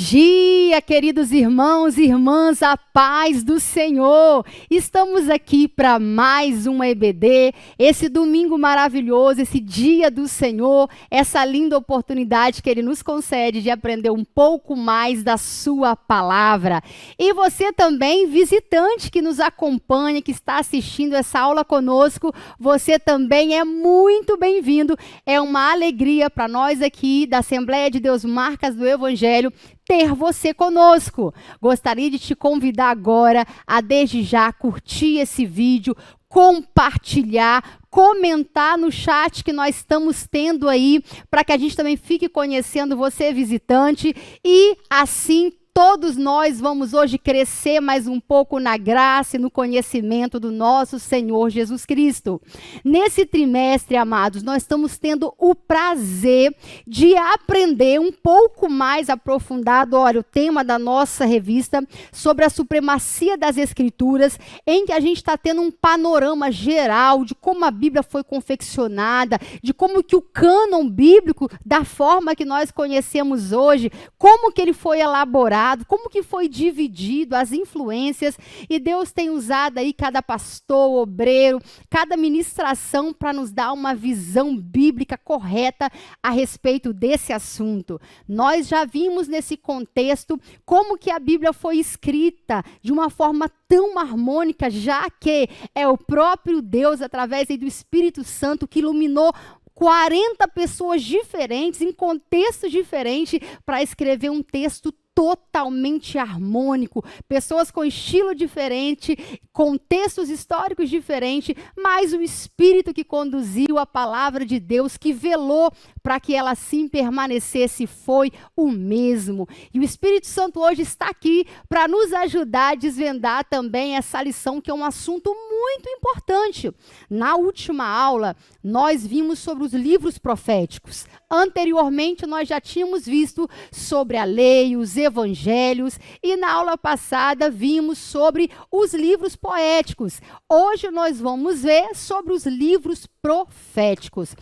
dia, queridos irmãos e irmãs, a paz do Senhor. Estamos aqui para mais uma EBD, esse domingo maravilhoso, esse dia do Senhor, essa linda oportunidade que Ele nos concede de aprender um pouco mais da sua palavra. E você também, visitante que nos acompanha, que está assistindo essa aula conosco, você também é muito bem-vindo. É uma alegria para nós aqui da Assembleia de Deus Marcas do Evangelho ter você conosco. Gostaria de te convidar agora a, desde já, curtir esse vídeo, compartilhar, comentar no chat que nós estamos tendo aí, para que a gente também fique conhecendo você, visitante, e assim todos nós vamos hoje crescer mais um pouco na graça e no conhecimento do nosso Senhor Jesus Cristo. Nesse trimestre, amados, nós estamos tendo o prazer de aprender um pouco mais aprofundado, olha, o tema da nossa revista sobre a supremacia das Escrituras, em que a gente está tendo um panorama geral de como a Bíblia foi confeccionada, de como que o cânon bíblico, da forma que nós conhecemos hoje, como que ele foi elaborado, como que foi dividido, as influências, e Deus tem usado aí cada pastor, obreiro, cada ministração para nos dar uma visão bíblica correta a respeito desse assunto. Nós já vimos nesse contexto como que a Bíblia foi escrita de uma forma tão harmônica, já que é o próprio Deus, através aí do Espírito Santo, que iluminou 40 pessoas diferentes, em contextos diferentes, para escrever um texto totalmente harmônico, pessoas com estilo diferente, contextos históricos diferentes, mas o Espírito que conduziu a palavra de Deus, que velou para que ela assim permanecesse, foi o mesmo. E o Espírito Santo hoje está aqui para nos ajudar a desvendar também essa lição, que é um assunto muito importante. Na última aula, nós vimos sobre os livros proféticos. Anteriormente, nós já tínhamos visto sobre a lei, os evangelhos, e na aula passada vimos sobre os livros poéticos. Hoje nós vamos ver sobre os livros proféticos.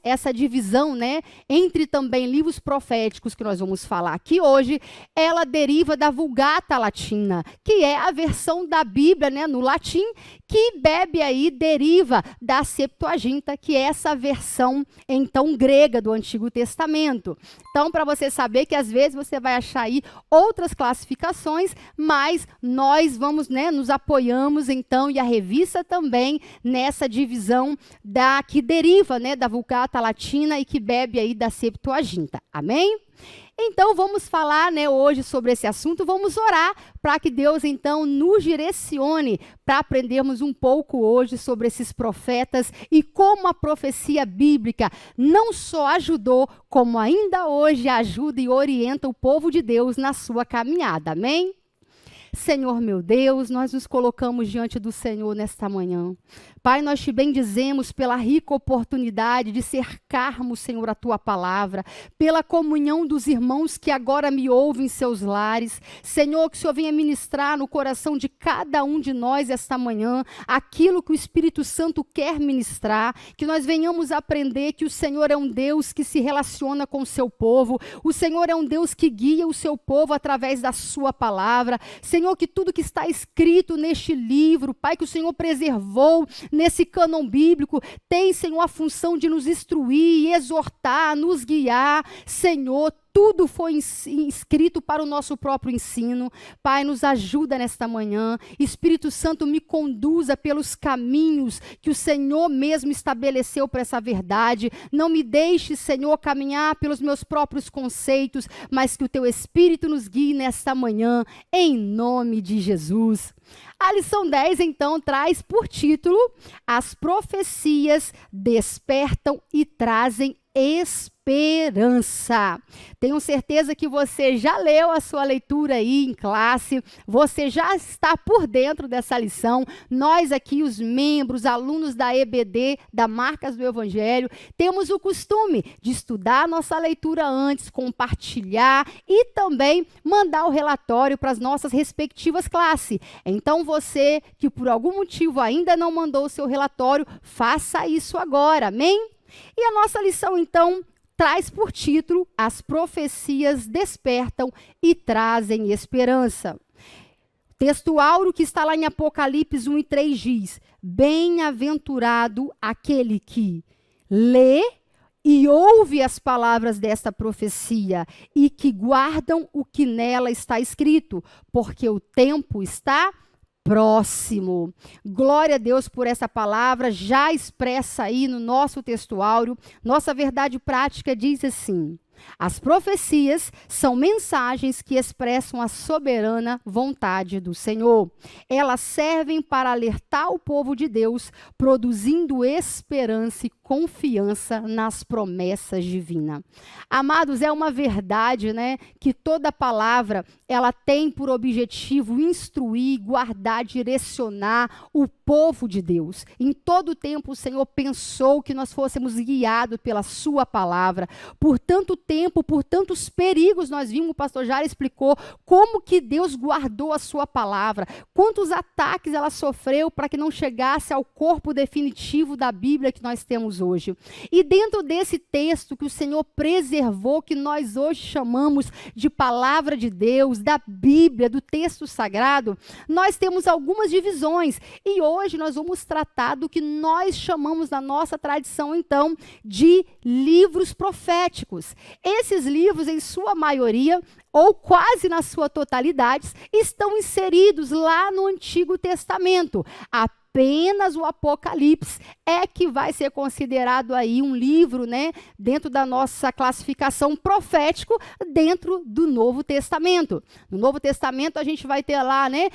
Essa divisão, entre também livros proféticos que nós vamos falar aqui hoje, ela deriva da Vulgata Latina, que é a versão da Bíblia, no latim, que deriva da Septuaginta, que é essa versão, então, grega do Antigo Testamento. Então, para você saber que às vezes você vai achar aí outras classificações, mas nós vamos, nos apoiamos, então, e a revista também, nessa divisão que deriva, da Vulgata Latina e que bebe aí da Septuaginta. Amém? Então, vamos falar, hoje sobre esse assunto, vamos orar para que Deus, então, nos direcione para aprendermos um pouco hoje sobre esses profetas e como a profecia bíblica não só ajudou, como ainda hoje ajuda e orienta o povo de Deus na sua caminhada. Amém? Senhor meu Deus, nós nos colocamos diante do Senhor nesta manhã. Pai, nós te bendizemos pela rica oportunidade de cercarmos, Senhor, a tua palavra, pela comunhão dos irmãos que agora me ouvem em seus lares. Senhor, que o Senhor venha ministrar no coração de cada um de nós esta manhã aquilo que o Espírito Santo quer ministrar, que nós venhamos aprender que o Senhor é um Deus que se relaciona com o seu povo, o Senhor é um Deus que guia o seu povo através da sua palavra. Senhor, que tudo que está escrito neste livro, Pai, que o Senhor preservou nesse cânon bíblico, tem, Senhor, a função de nos instruir, exortar, nos guiar. Senhor, tudo foi escrito para o nosso próprio ensino. Pai, nos ajuda nesta manhã. Espírito Santo, me conduza pelos caminhos que o Senhor mesmo estabeleceu para essa verdade. Não me deixe, Senhor, caminhar pelos meus próprios conceitos, mas que o teu Espírito nos guie nesta manhã, em nome de Jesus. A lição 10, então, traz por título: As profecias despertam e trazem esperança. Tenho certeza que você já leu a sua leitura aí em classe, você já está por dentro dessa lição. Nós aqui, os membros, alunos da EBD, da Marcas do Evangelho, temos o costume de estudar a nossa leitura antes, compartilhar e também mandar o relatório para as nossas respectivas classes. Então, você que por algum motivo ainda não mandou o seu relatório, faça isso agora, amém? E a nossa lição, então, traz por título: As profecias despertam e trazem esperança. O texto áureo que está lá em Apocalipse 1:3 diz: Bem-aventurado aquele que lê e ouve as palavras desta profecia e que guardam o que nela está escrito, porque o tempo está próximo. Glória a Deus por essa palavra já expressa aí no nosso texto áureo. Nossa verdade prática diz assim: as profecias são mensagens que expressam a soberana vontade do Senhor. Elas servem para alertar o povo de Deus, produzindo esperança e confiança nas promessas divinas. Amados, é uma verdade, né, que toda palavra ela tem por objetivo instruir, guardar, direcionar o povo de Deus. Em todo o tempo o Senhor pensou que nós fôssemos guiados pela sua palavra. Por tanto tempo, por tantos perigos nós vimos, o pastor Jara explicou como que Deus guardou a sua palavra, quantos ataques ela sofreu para que não chegasse ao corpo definitivo da Bíblia que nós temos hoje. E dentro desse texto que o Senhor preservou, que nós hoje chamamos de palavra de Deus, da Bíblia, do texto sagrado, nós temos algumas divisões. E hoje nós vamos tratar do que nós chamamos na nossa tradição, então, de livros proféticos. Esses livros, em sua maioria, ou quase na sua totalidade, estão inseridos lá no Antigo Testamento. Apenas o Apocalipse é que vai ser considerado aí um livro, né, dentro da nossa classificação profético, dentro do Novo Testamento. No Novo Testamento a gente vai ter lá, né,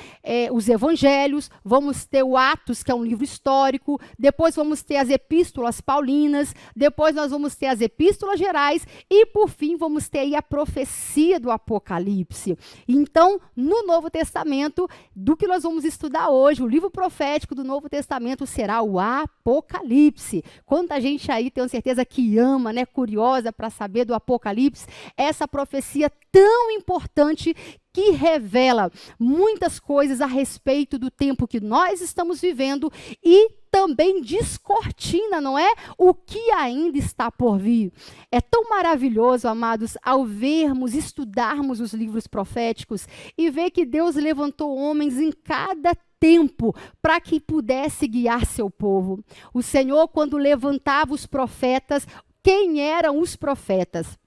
os Evangelhos, vamos ter o Atos, que é um livro histórico, depois vamos ter as Epístolas Paulinas, depois nós vamos ter as Epístolas Gerais e, por fim, vamos ter aí a profecia do Apocalipse. Então, no Novo Testamento, do que nós vamos estudar hoje, o livro profético do Novo Testamento será o Apocalipse. Quanta gente aí, tenho certeza que ama, né, curiosa para saber do Apocalipse, essa profecia tão importante que revela muitas coisas a respeito do tempo que nós estamos vivendo e também descortina, não é? O que ainda está por vir. É tão maravilhoso, amados, ao vermos, estudarmos os livros proféticos e ver que Deus levantou homens em cada tempo para que pudesse guiar seu povo. O Senhor, quando levantava os profetas, quem eram os profetas?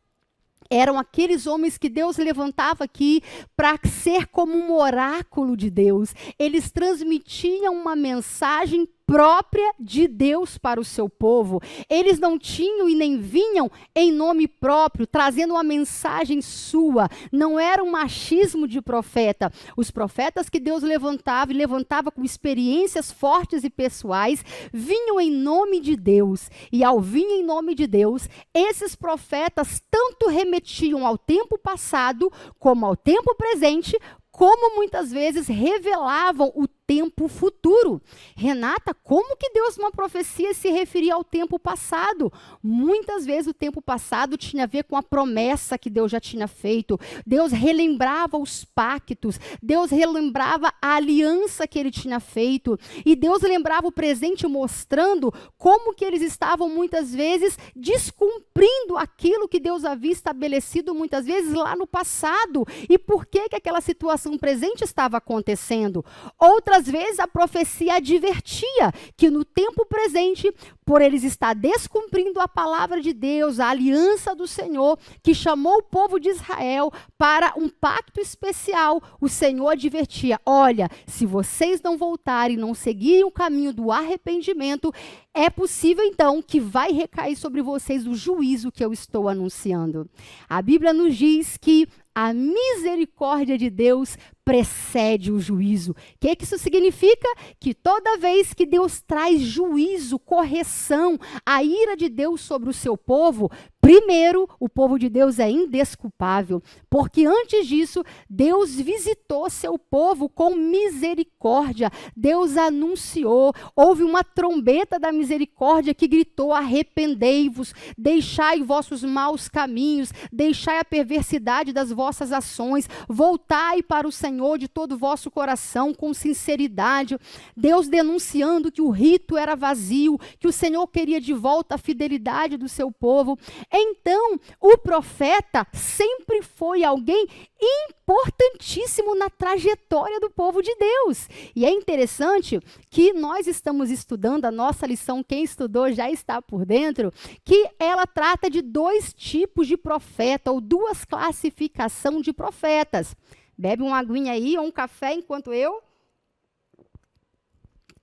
Eram aqueles homens que Deus levantava aqui para ser como um oráculo de Deus. Eles transmitiam uma mensagem própria de Deus para o seu povo. Eles não tinham e nem vinham em nome próprio, trazendo uma mensagem sua. Não era um machismo de profeta. Os profetas que Deus levantava, e levantava com experiências fortes e pessoais, vinham em nome de Deus. E ao vir em nome de Deus, esses profetas tanto remetiam ao tempo passado, como ao tempo presente, como muitas vezes revelavam o tempo futuro. Renata, como que Deus, numa profecia, se referia ao tempo passado? Muitas vezes o tempo passado tinha a ver com a promessa que Deus já tinha feito. Deus relembrava os pactos. Deus relembrava a aliança que ele tinha feito. E Deus lembrava o presente mostrando como que eles estavam muitas vezes descumprindo aquilo que Deus havia estabelecido muitas vezes lá no passado. E por que que aquela situação presente estava acontecendo? Outras vezes a profecia advertia que no tempo presente, por eles estar descumprindo a palavra de Deus, a aliança do Senhor, que chamou o povo de Israel para um pacto especial, o Senhor advertia: olha, se vocês não voltarem, não seguirem o caminho do arrependimento, é possível então que vai recair sobre vocês o juízo que eu estou anunciando. A Bíblia nos diz que a misericórdia de Deus precede o juízo. O que que isso significa? Que toda vez que Deus traz juízo, correção, a ira de Deus sobre o seu povo, primeiro, o povo de Deus é indesculpável, porque antes disso, Deus visitou seu povo com misericórdia. Deus anunciou, houve uma trombeta da misericórdia que gritou: arrependei-vos, deixai vossos maus caminhos, deixai a perversidade das vossas ações, voltai para o Senhor de todo o vosso coração, com sinceridade. Deus denunciando que o rito era vazio, que o Senhor queria de volta a fidelidade do seu povo. Então, o profeta sempre foi alguém importantíssimo na trajetória do povo de Deus. E é interessante que nós estamos estudando a nossa lição, quem estudou já está por dentro, que ela trata de 2 tipos de profeta, ou 2 classificações de profetas. Bebe uma aguinha aí, ou um café, enquanto eu...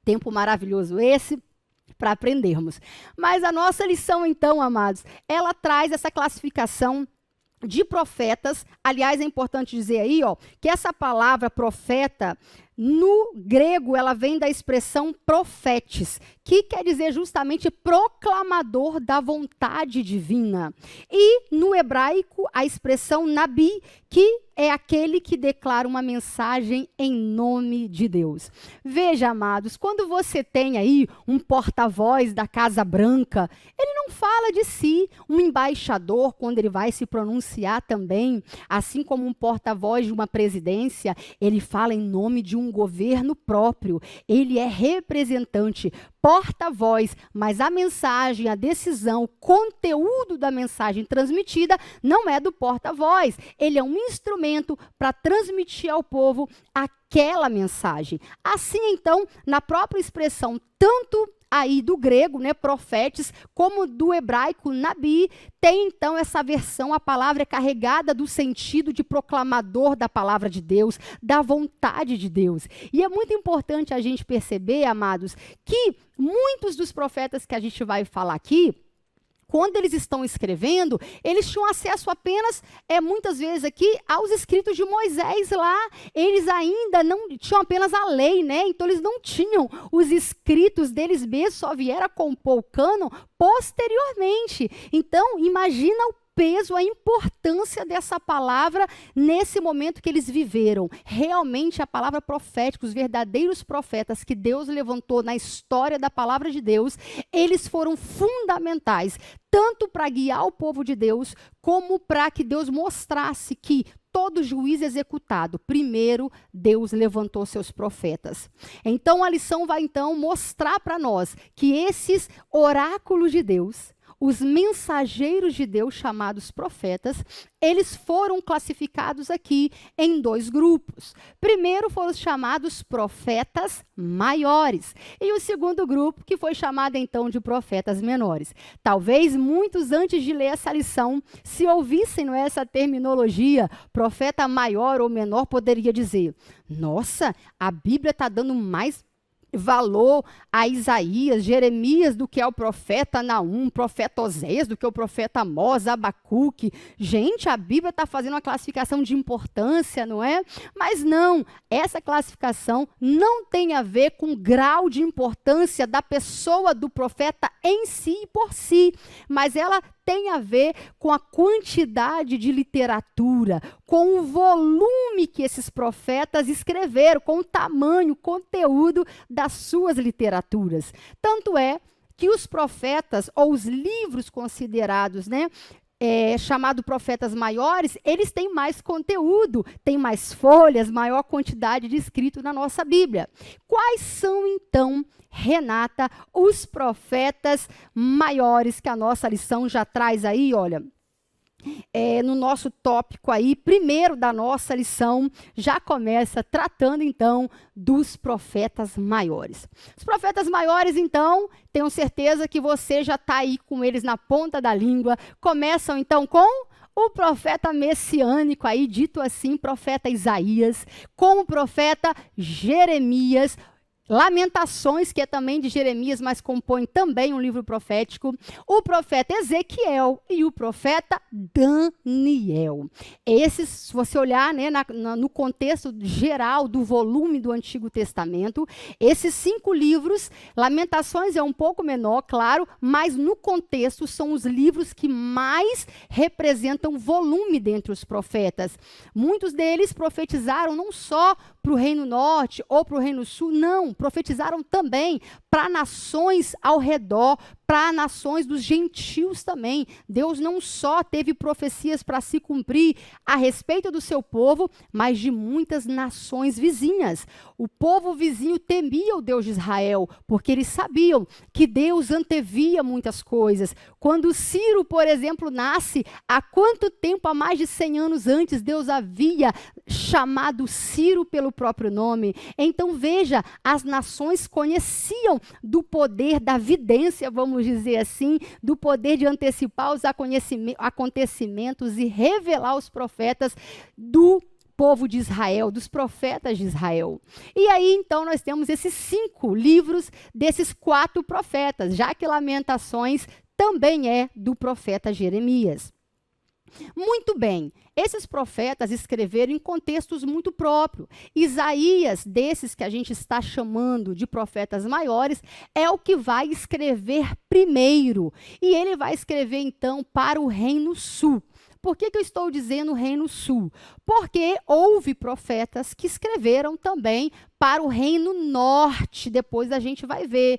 Tempo maravilhoso esse, para aprendermos. Mas a nossa lição, então, amados, ela traz essa classificação de profetas. Aliás, é importante dizer aí, ó, que essa palavra profeta, no grego, ela vem da expressão profetes, que quer dizer justamente proclamador da vontade divina. E no hebraico, a expressão nabi, que é aquele que declara uma mensagem em nome de Deus. Veja, amados, quando você tem aí um porta-voz da Casa Branca, ele não fala de si. Um embaixador, quando ele vai se pronunciar também, assim como um porta-voz de uma presidência, ele fala em nome de um governo próprio. Ele é representante, porta-voz, mas a mensagem, a decisão, o conteúdo da mensagem transmitida não é do porta-voz. Ele é um instrumento para transmitir ao povo aquela mensagem. Assim, então, na própria expressão, tanto aí do grego, né, profetes, como do hebraico, nabi, tem então essa versão, a palavra é carregada do sentido de proclamador da palavra de Deus, da vontade de Deus. E é muito importante a gente perceber, amados, que muitos dos profetas que a gente vai falar aqui, quando eles estão escrevendo, eles tinham acesso apenas, muitas vezes aqui, aos escritos de Moisés lá. Eles ainda não tinham apenas a lei, né? Então eles não tinham os escritos deles mesmos, só vieram a compor o cânon posteriormente. Então, imagina o peso, a importância dessa palavra nesse momento que eles viveram. Realmente a palavra profética, os verdadeiros profetas que Deus levantou na história da palavra de Deus, eles foram fundamentais, tanto para guiar o povo de Deus, como para que Deus mostrasse que todo juízo executado, primeiro Deus levantou seus profetas. Então a lição vai então mostrar para nós que esses oráculos de Deus, os mensageiros de Deus chamados profetas, eles foram classificados aqui em 2 grupos. Primeiro foram os chamados profetas maiores e o segundo grupo que foi chamado então de profetas menores. Talvez muitos antes de ler essa lição, se ouvissem essa terminologia, profeta maior ou menor, poderia dizer: nossa, a Bíblia está dando mais valor a Isaías, Jeremias do que ao profeta Naum, profeta Oséias do que o profeta Amós, Abacuque. Gente, a Bíblia está fazendo uma classificação de importância, não é? Mas não, essa classificação não tem a ver com o grau de importância da pessoa do profeta em si e por si, mas ela tem a ver com a quantidade de literatura, com o volume que esses profetas escreveram, com o tamanho, o conteúdo das suas literaturas. Tanto é que os profetas, ou os livros considerados, né, chamado profetas maiores, eles têm mais conteúdo, têm mais folhas, maior quantidade de escrito na nossa Bíblia. Quais são, então, Renata, os profetas maiores que a nossa lição já traz aí, olha, no nosso tópico aí, primeiro da nossa lição, já começa tratando então dos profetas maiores. Os profetas maiores, então, tenho certeza que você já está aí com eles na ponta da língua. Começam então com o profeta messiânico aí, dito assim, profeta Isaías, com o profeta Jeremias, Lamentações, que é também de Jeremias, mas compõe também um livro profético, o profeta Ezequiel e o profeta Daniel. Esses, se você olhar, né, no contexto geral do volume do Antigo Testamento, esses 5 livros, Lamentações é um pouco menor, claro, mas no contexto são os livros que mais representam volume dentre os profetas. Muitos deles profetizaram não só para o Reino Norte ou para o Reino Sul, não, profetizaram também para nações ao redor, para nações dos gentios também. Deus não só teve profecias para se cumprir a respeito do seu povo, mas de muitas nações vizinhas. O povo vizinho temia o Deus de Israel, porque eles sabiam que Deus antevia muitas coisas. Quando Ciro, por exemplo, nasce, há quanto tempo, há mais de 100 anos antes, Deus havia chamado Ciro pelo próprio nome. Então veja, as nações conheciam do poder da vidência, vamos dizer assim, do poder de antecipar os acontecimentos e revelar os profetas do povo de Israel, dos profetas de Israel. E aí, então, nós temos esses 5 livros desses 4 profetas, já que Lamentações também é do profeta Jeremias. Muito bem, esses profetas escreveram em contextos muito próprios. Isaías, desses que a gente está chamando de profetas maiores, é o que vai escrever primeiro. E ele vai escrever, então, para o Reino Sul. Por que eu estou dizendo Reino Sul? Porque houve profetas que escreveram também para o Reino Norte. Depois a gente vai ver.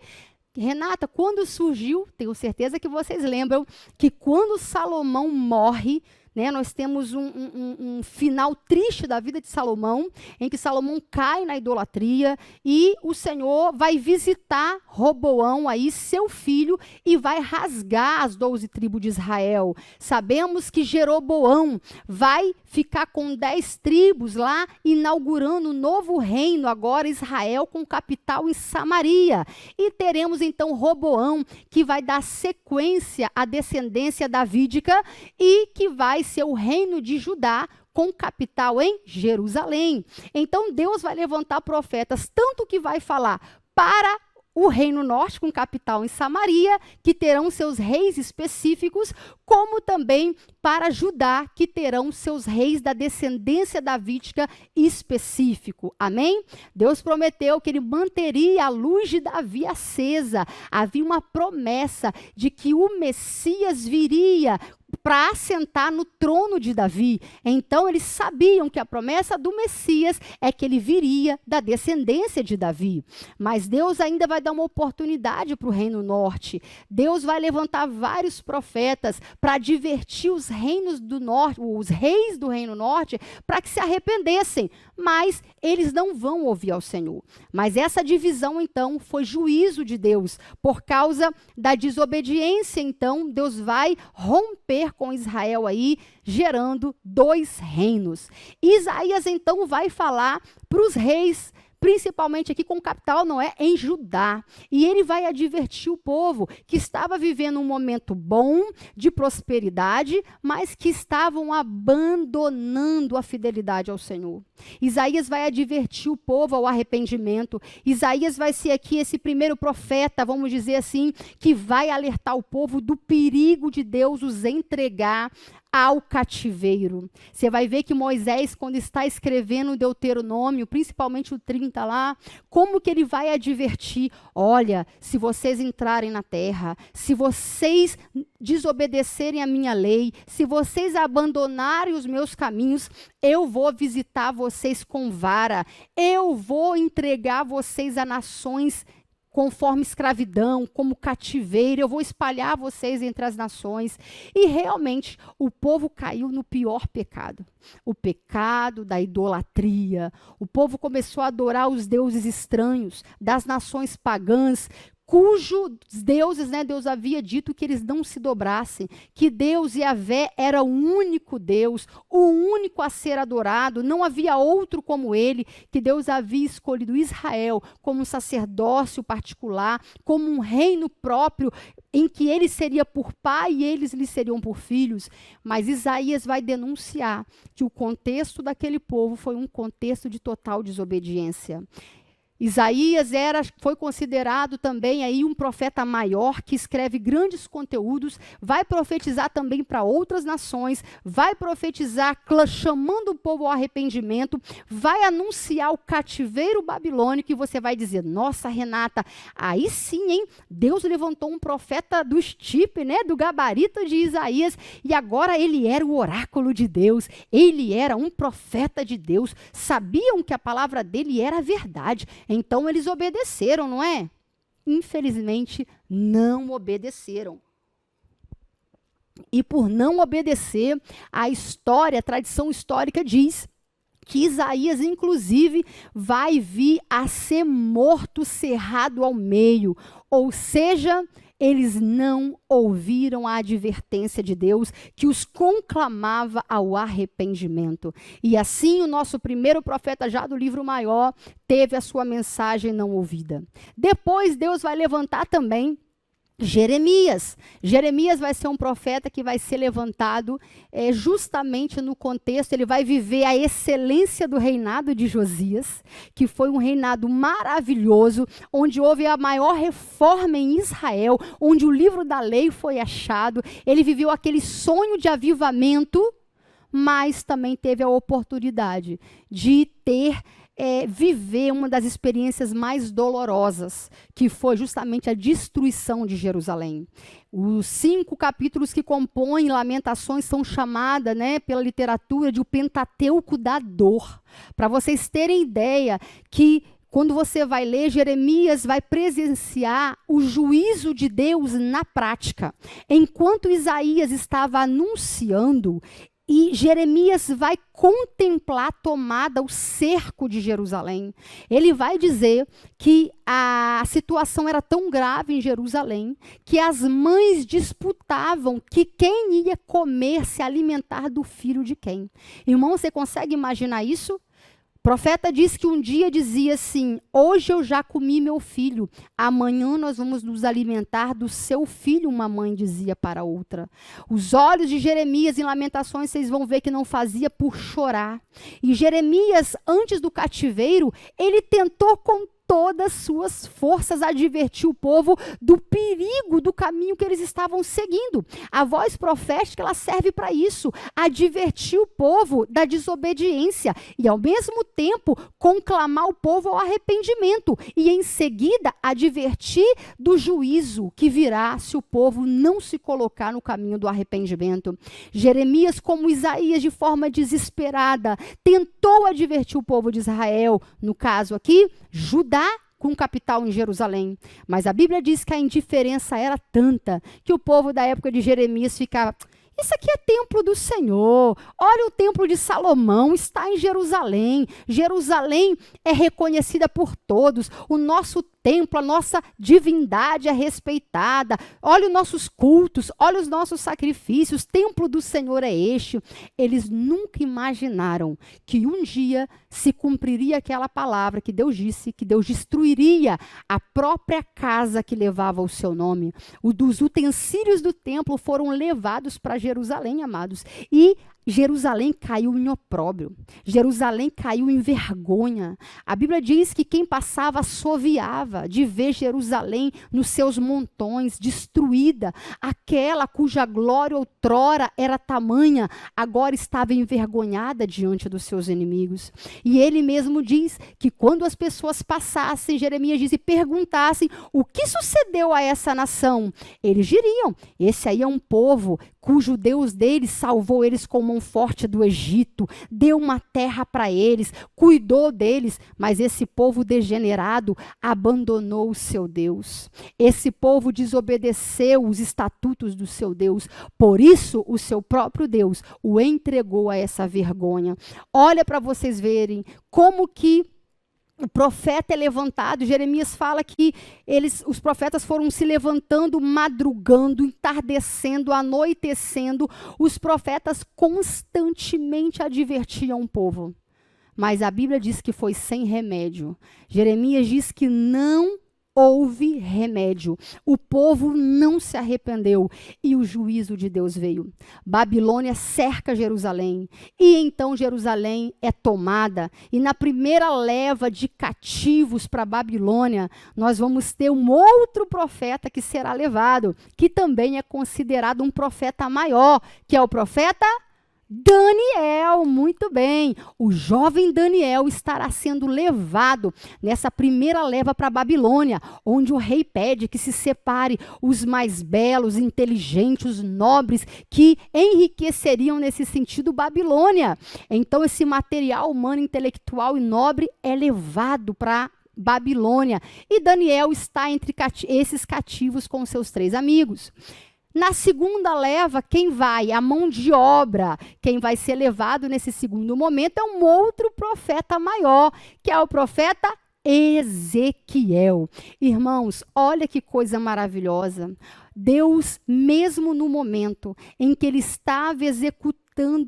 Renata, quando surgiu, tenho certeza que vocês lembram, que quando Salomão morre, né, nós temos um final triste da vida de Salomão, em que Salomão cai na idolatria e o Senhor vai visitar Roboão, aí, seu filho, e vai rasgar as 12 tribos de Israel. Sabemos que Jeroboão vai ficar com 10 tribos lá, inaugurando um novo reino, agora Israel, com capital em Samaria. E teremos então Roboão, que vai dar sequência à descendência davídica e que vai ser o reino de Judá, com capital em Jerusalém. Então Deus vai levantar profetas, tanto que vai falar para o Reino Norte, com capital em Samaria, que terão seus reis específicos, como também para Judá, que terão seus reis da descendência davídica específico. Amém? Deus prometeu que ele manteria a luz de Davi acesa. Havia uma promessa de que o Messias viria para assentar no trono de Davi. Então, eles sabiam que a promessa do Messias é que ele viria da descendência de Davi. Mas Deus ainda vai dar uma oportunidade para o Reino Norte. Deus vai levantar vários profetas para advertir os reinos do norte, os reis do Reino Norte, para que se arrependessem. Mas eles não vão ouvir ao Senhor. Mas essa divisão, então, foi juízo de Deus. Por causa da desobediência, então, Deus vai romper com Israel aí, gerando 2 reinos. Isaías, então, vai falar para os reis, principalmente aqui com capital, não é? Em Judá. E ele vai advertir o povo que estava vivendo um momento bom, de prosperidade, mas que estavam abandonando a fidelidade ao Senhor. Isaías vai advertir o povo ao arrependimento. Isaías vai ser aqui esse primeiro profeta, vamos dizer assim, que vai alertar o povo do perigo de Deus os entregar ao cativeiro. Você vai ver que Moisés, quando está escrevendo o Deuteronômio, principalmente o 30 lá, como que ele vai advertir? Olha, se vocês entrarem na terra, se vocês desobedecerem a minha lei, se vocês abandonarem os meus caminhos, eu vou visitar vocês com vara, eu vou entregar vocês a nações conforme escravidão, como cativeiro, eu vou espalhar vocês entre as nações. E realmente o povo caiu no pior pecado, o pecado da idolatria. O povo começou a adorar os deuses estranhos das nações pagãs, cujos deuses, né, Deus havia dito que eles não se dobrassem, que Deus, Yahvé, era o único Deus, o único a ser adorado, não havia outro como ele, que Deus havia escolhido Israel como um sacerdócio particular, como um reino próprio, em que ele seria por pai e eles lhe seriam por filhos. Mas Isaías vai denunciar que o contexto daquele povo foi um contexto de total desobediência. Isaías foi considerado também aí um profeta maior, que escreve grandes conteúdos, vai profetizar também para outras nações, vai profetizar chamando o povo ao arrependimento, vai anunciar o cativeiro babilônico, e você vai dizer, nossa, Renata, aí sim, hein? Deus levantou um profeta do estipe, né, do gabarito de Isaías, e agora ele era o oráculo de Deus, ele era um profeta de Deus, sabiam que a palavra dele era a verdade. Então eles obedeceram, não é? Infelizmente, não obedeceram. E por não obedecer, a tradição histórica diz que Isaías, inclusive, vai vir a ser morto, cerrado ao meio. Ou seja, eles não ouviram a advertência de Deus, que os conclamava ao arrependimento. E assim o nosso primeiro profeta, já do livro maior, teve a sua mensagem não ouvida. Depois Deus vai levantar também Jeremias. Jeremias vai ser um profeta que vai ser levantado justamente no contexto, ele vai viver a excelência do reinado de Josias, que foi um reinado maravilhoso, onde houve a maior reforma em Israel, onde o livro da lei foi achado. Ele viveu aquele sonho de avivamento, mas também teve a oportunidade de viver uma das experiências mais dolorosas, que foi justamente a destruição de Jerusalém. Os 5 capítulos que compõem Lamentações são chamadas, né, pela literatura de o Pentateuco da dor. Para vocês terem ideia que quando você vai ler, Jeremias vai presenciar o juízo de Deus na prática. Enquanto Isaías estava anunciando, e Jeremias vai contemplar a tomada, o cerco de Jerusalém. Ele vai dizer que a situação era tão grave em Jerusalém que as mães disputavam que quem ia comer, se alimentar do filho de quem. Irmão, você consegue imaginar isso? O profeta diz que um dia dizia assim, hoje eu já comi meu filho, amanhã nós vamos nos alimentar do seu filho, uma mãe dizia para outra. Os olhos de Jeremias em Lamentações, vocês vão ver que não fazia por chorar. E Jeremias, antes do cativeiro, ele tentou com todas as suas forças advertir o povo do perigo do caminho que eles estavam seguindo. A voz profética, ela serve para isso, advertir o povo da desobediência e, ao mesmo tempo, conclamar o povo ao arrependimento e, em seguida, advertir do juízo que virá se o povo não se colocar no caminho do arrependimento. Jeremias, como Isaías, de forma desesperada, tentou advertir o povo de Israel, no caso aqui, Judá, com capital em Jerusalém. Mas a Bíblia diz que a indiferença era tanta que o povo da época de Jeremias ficava... Isso aqui é templo do Senhor. Olha, o templo de Salomão está em Jerusalém. Jerusalém é reconhecida por todos. O nosso templo, a nossa divindade é respeitada. Olha os nossos cultos, olha os nossos sacrifícios. Templo do Senhor é este. Eles nunca imaginaram que um dia se cumpriria aquela palavra que Deus disse, que Deus destruiria a própria casa que levava o seu nome. Os utensílios do templo foram levados para Jerusalém, amados. E Jerusalém caiu em opróbrio. Jerusalém caiu em vergonha. A Bíblia diz que quem passava assoviava de ver Jerusalém nos seus montões, destruída. Aquela cuja glória outrora era tamanha, agora estava envergonhada diante dos seus inimigos. E ele mesmo diz que quando as pessoas passassem, Jeremias diz, e perguntassem o que sucedeu a essa nação, eles diriam, esse aí é um povo cujo Deus deles salvou eles com mão forte do Egito, deu uma terra para eles, cuidou deles, mas esse povo degenerado abandonou o seu Deus. Esse povo desobedeceu os estatutos do seu Deus, por isso o seu próprio Deus o entregou a essa vergonha. Olha para vocês verem como que o profeta é levantado. Jeremias fala que os profetas foram se levantando, madrugando, entardecendo, anoitecendo. Os profetas constantemente advertiam o povo. Mas a Bíblia diz que foi sem remédio. Jeremias diz que não houve remédio. O povo não se arrependeu e o juízo de Deus veio. Babilônia cerca Jerusalém e então Jerusalém é tomada. E na primeira leva de cativos para Babilônia, nós vamos ter um outro profeta que será levado, que também é considerado um profeta maior, que é o profeta Daniel. Muito bem, o jovem Daniel estará sendo levado nessa primeira leva para a Babilônia, onde o rei pede que se separe os mais belos, inteligentes, os nobres, que enriqueceriam nesse sentido Babilônia. Então esse material humano, intelectual e nobre é levado para Babilônia, e Daniel está entre esses cativos com seus 3 amigos. Na segunda leva, quem vai? A mão de obra. Quem vai ser levado nesse segundo momento é um outro profeta maior, que é o profeta Ezequiel. Irmãos, olha que coisa maravilhosa. Deus, mesmo no momento em que ele estava executando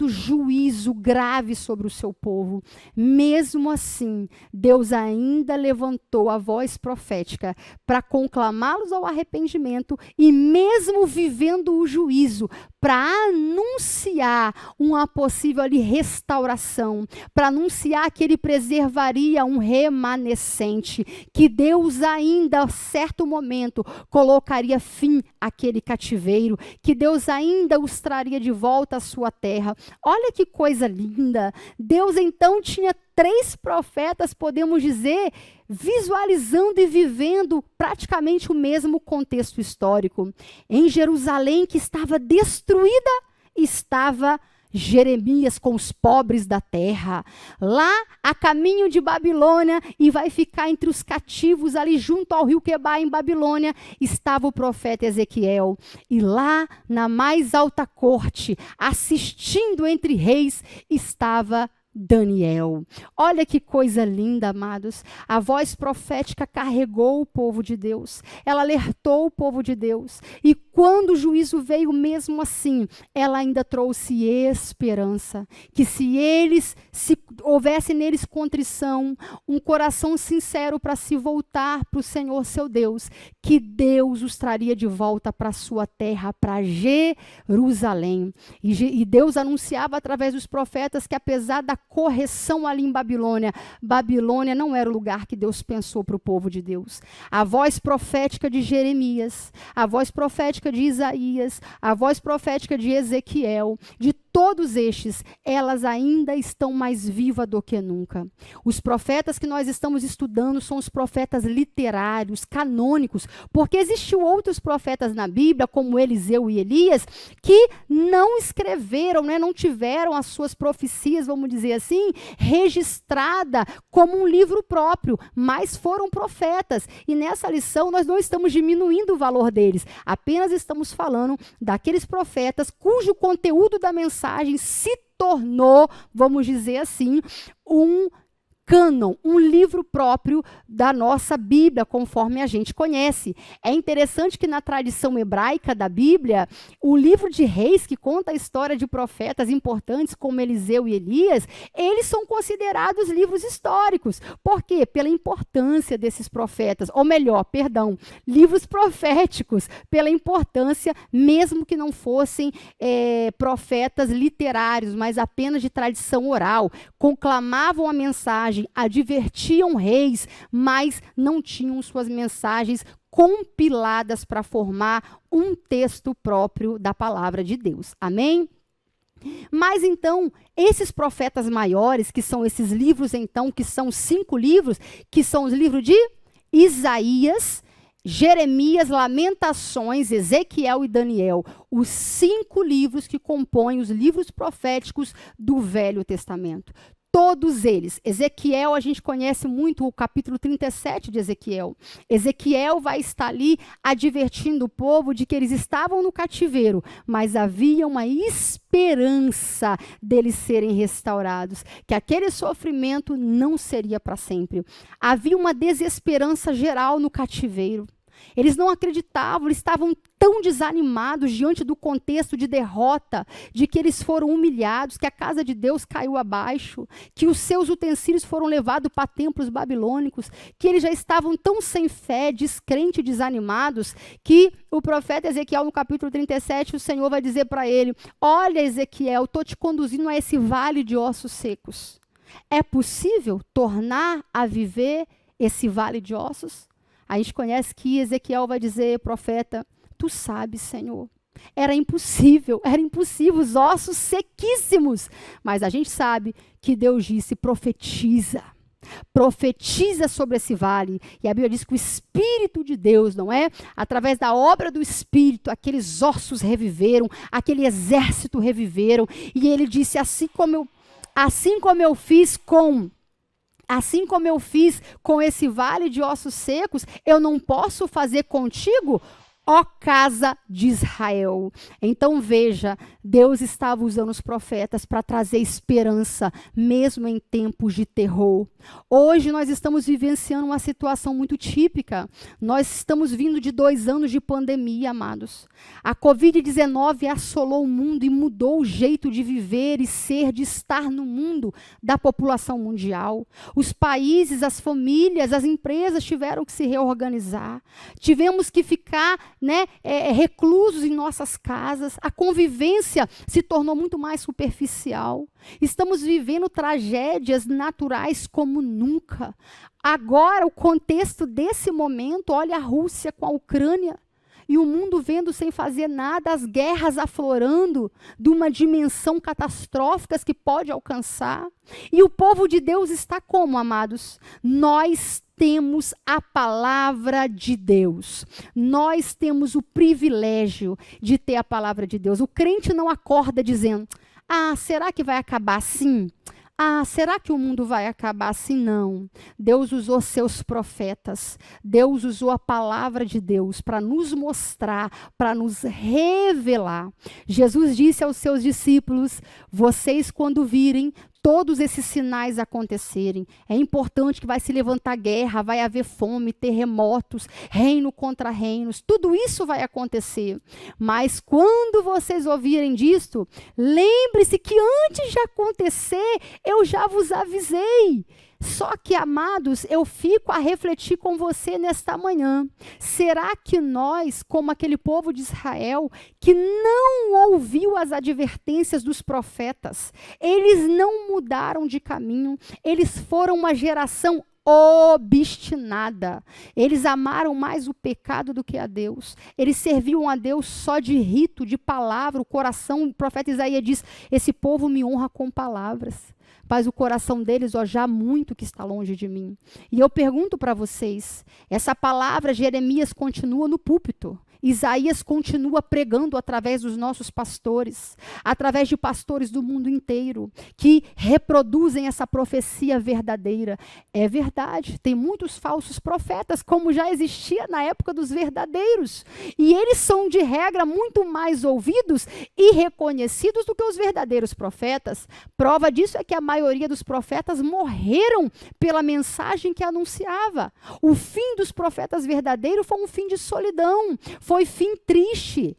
juízo grave sobre o seu povo, mesmo assim, Deus ainda levantou a voz profética para conclamá-los ao arrependimento e mesmo vivendo o juízo, para anunciar uma possível ali restauração, para anunciar que ele preservaria um remanescente, que Deus ainda, a certo momento, colocaria fim àquele cativeiro, que Deus ainda os traria de volta à sua terra. Olha que coisa linda! Deus então tinha 3 profetas, podemos dizer, visualizando e vivendo praticamente o mesmo contexto histórico. Em Jerusalém, que estava destruída, estava Jeremias com os pobres da terra. Lá, a caminho de Babilônia, e vai ficar entre os cativos, ali junto ao rio Quebar, em Babilônia, estava o profeta Ezequiel. E lá, na mais alta corte, assistindo entre reis, estava Daniel. Olha que coisa linda, amados. A voz profética carregou o povo de Deus. Ela alertou o povo de Deus. E quando o juízo veio mesmo assim, ela ainda trouxe esperança. Que se houvesse neles contrição, um coração sincero para se voltar para o Senhor seu Deus, que Deus os traria de volta para a sua terra, para Jerusalém. E Deus anunciava através dos profetas que apesar da correção ali em Babilônia, Babilônia não era o lugar que Deus pensou para o povo de Deus. A voz profética de Jeremias, a voz profética de Isaías, a voz profética de Ezequiel, de todos estes, elas ainda estão mais vivas do que nunca. Os profetas que nós estamos estudando são os profetas literários, canônicos, porque existiam outros profetas na Bíblia, como Eliseu e Elias, que não escreveram, né, não tiveram as suas profecias, vamos dizer assim, registrada como um livro próprio, mas foram profetas. E nessa lição nós não estamos diminuindo o valor deles, apenas estamos falando daqueles profetas cujo conteúdo da mensagem se tornou, vamos dizer assim, um cânon, um livro próprio da nossa Bíblia, conforme a gente conhece. É interessante que na tradição hebraica da Bíblia, o livro de Reis, que conta a história de profetas importantes como Eliseu e Elias, eles são considerados livros históricos. Por quê? Pela importância desses profetas, ou melhor, perdão, livros proféticos, pela importância, mesmo que não fossem profetas literários, mas apenas de tradição oral, conclamavam a mensagem, advertiam reis, mas não tinham suas mensagens compiladas para formar um texto próprio da palavra de Deus. Amém? Mas então, esses profetas maiores, que são esses livros então, que são 5 livros, que são os livros de Isaías, Jeremias, Lamentações, Ezequiel e Daniel, os 5 livros que compõem os livros proféticos do Velho Testamento. Todos eles. Ezequiel, a gente conhece muito o capítulo 37 de Ezequiel. Ezequiel vai estar ali advertindo o povo de que eles estavam no cativeiro, mas havia uma esperança deles serem restaurados, que aquele sofrimento não seria para sempre. Havia uma desesperança geral no cativeiro. Eles não acreditavam, eles estavam tão desanimados diante do contexto de derrota, de que eles foram humilhados, que a casa de Deus caiu abaixo, que os seus utensílios foram levados para templos babilônicos, que eles já estavam tão sem fé, descrentes, desanimados, que o profeta Ezequiel, no capítulo 37, o Senhor vai dizer para ele: olha, Ezequiel, estou te conduzindo a esse vale de ossos secos. É possível tornar a viver esse vale de ossos? A gente conhece que Ezequiel vai dizer, profeta: tu sabes, Senhor. Era impossível, os ossos sequíssimos. Mas a gente sabe que Deus disse: profetiza. Profetiza sobre esse vale. E a Bíblia diz que o Espírito de Deus, não é? Através da obra do Espírito, aqueles ossos reviveram, aquele exército reviveram. E ele disse: assim como eu fiz com esse vale de ossos secos, eu não posso fazer contigo, ó casa de Israel. Então veja, Deus estava usando os profetas para trazer esperança, mesmo em tempos de terror. Hoje nós estamos vivenciando uma situação muito típica. Nós estamos vindo de 2 anos de pandemia, amados. A Covid-19 assolou o mundo e mudou o jeito de viver e ser, de estar no mundo da população mundial. Os países, as famílias, as empresas tiveram que se reorganizar. Tivemos que ficar reclusos em nossas casas. A convivência se tornou muito mais superficial. Estamos vivendo tragédias naturais como nunca. Agora, o contexto desse momento, olha a Rússia com a Ucrânia, e o mundo vendo sem fazer nada, as guerras aflorando de uma dimensão catastrófica que pode alcançar. E o povo de Deus está como, amados? Nós temos a palavra de Deus. Nós temos o privilégio de ter a palavra de Deus. O crente não acorda dizendo: será que vai acabar assim? Será que o mundo vai acabar assim? Não. Deus usou seus profetas. Deus usou a palavra de Deus para nos mostrar, para nos revelar. Jesus disse aos seus discípulos: vocês, quando virem todos esses sinais acontecerem, é importante que vai se levantar guerra, vai haver fome, terremotos, reino contra reinos, tudo isso vai acontecer. Mas quando vocês ouvirem disto, lembre-se que antes de acontecer, eu já vos avisei. Só que, amados, eu fico a refletir com você nesta manhã. Será que nós, como aquele povo de Israel, que não ouviu as advertências dos profetas, eles não mudaram de caminho, eles foram uma geração obstinada. Eles amaram mais o pecado do que a Deus. Eles serviam a Deus só de rito, de palavra. O coração, o profeta Isaías diz: esse povo me honra com palavras, mas o coração deles, já há muito que está longe de mim. E eu pergunto para vocês, essa palavra, Jeremias continua no púlpito. Isaías continua pregando através dos nossos pastores, através de pastores do mundo inteiro, que reproduzem essa profecia verdadeira. É verdade, tem muitos falsos profetas, como já existia na época dos verdadeiros. E eles são, de regra, muito mais ouvidos e reconhecidos do que os verdadeiros profetas. Prova disso é que a maioria dos profetas morreram pela mensagem que anunciava. O fim dos profetas verdadeiros foi um fim de solidão, foi fim triste,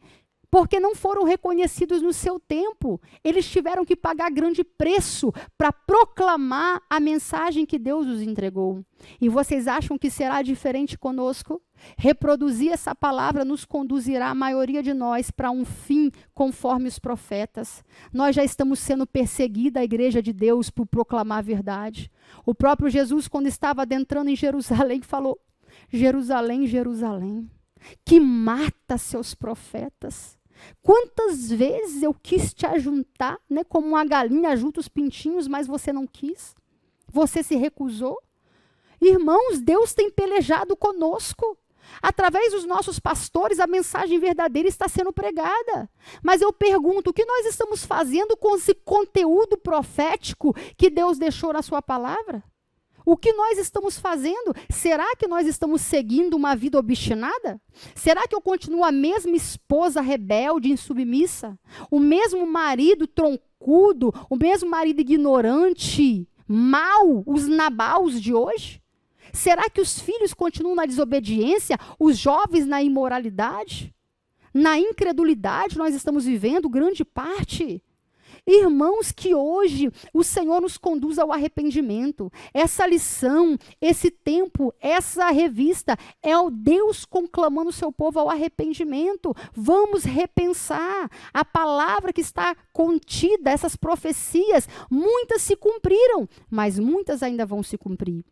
porque não foram reconhecidos no seu tempo. Eles tiveram que pagar grande preço para proclamar a mensagem que Deus os entregou. E vocês acham que será diferente conosco? Reproduzir essa palavra nos conduzirá, a maioria de nós, para um fim conforme os profetas. Nós já estamos sendo perseguida, a igreja de Deus, por proclamar a verdade. O próprio Jesus, quando estava adentrando em Jerusalém, falou: Jerusalém, Jerusalém, que mata seus profetas. Quantas vezes eu quis te ajuntar, como uma galinha ajunta os pintinhos, mas você não quis. Você se recusou. Irmãos, Deus tem pelejado conosco. Através dos nossos pastores, a mensagem verdadeira está sendo pregada. Mas eu pergunto, o que nós estamos fazendo com esse conteúdo profético que Deus deixou na sua palavra? O que nós estamos fazendo? Será que nós estamos seguindo uma vida obstinada? Será que eu continuo a mesma esposa rebelde, insubmissa? O mesmo marido troncudo? O mesmo marido ignorante? Mau? Os nabaus de hoje? Será que os filhos continuam na desobediência, os jovens na imoralidade? Na incredulidade nós estamos vivendo grande parte. Irmãos, que hoje o Senhor nos conduz ao arrependimento. Essa lição, esse tempo, essa revista é o Deus conclamando o seu povo ao arrependimento. Vamos repensar. A palavra que está contida, essas profecias, muitas se cumpriram, mas muitas ainda vão se cumprir.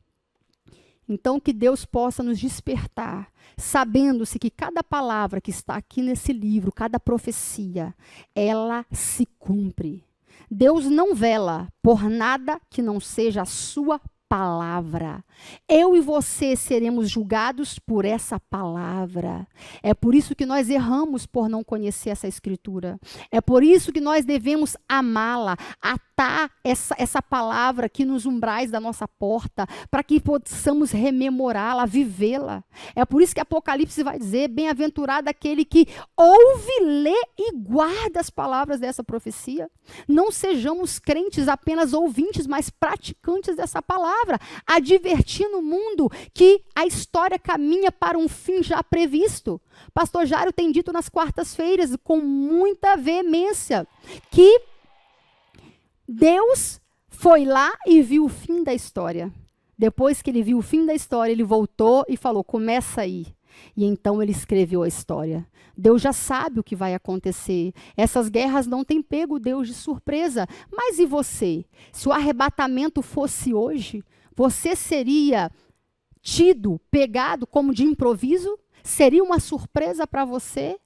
Então, que Deus possa nos despertar, sabendo-se que cada palavra que está aqui nesse livro, cada profecia, ela se cumpre. Deus não vela por nada que não seja a sua palavra. Eu e você seremos julgados por essa palavra. É por isso que nós erramos por não conhecer essa escritura. É por isso que nós devemos amá-la, atar essa palavra aqui nos umbrais da nossa porta, para que possamos rememorá-la, vivê-la. É por isso que Apocalipse vai dizer, bem-aventurado aquele que ouve, lê e guarda as palavras dessa profecia. Não sejamos crentes apenas ouvintes, mas praticantes dessa palavra, advertindo o mundo que a história caminha para um fim já previsto. Pastor Jário tem dito nas quartas-feiras, com muita veemência, que Deus foi lá e viu o fim da história. Depois que ele viu o fim da história, ele voltou e falou, começa aí. E então ele escreveu a história. Deus já sabe o que vai acontecer. Essas guerras não têm pego Deus de surpresa. Mas e você? Se o arrebatamento fosse hoje, você seria tido, pegado como de improviso? Seria uma surpresa para você?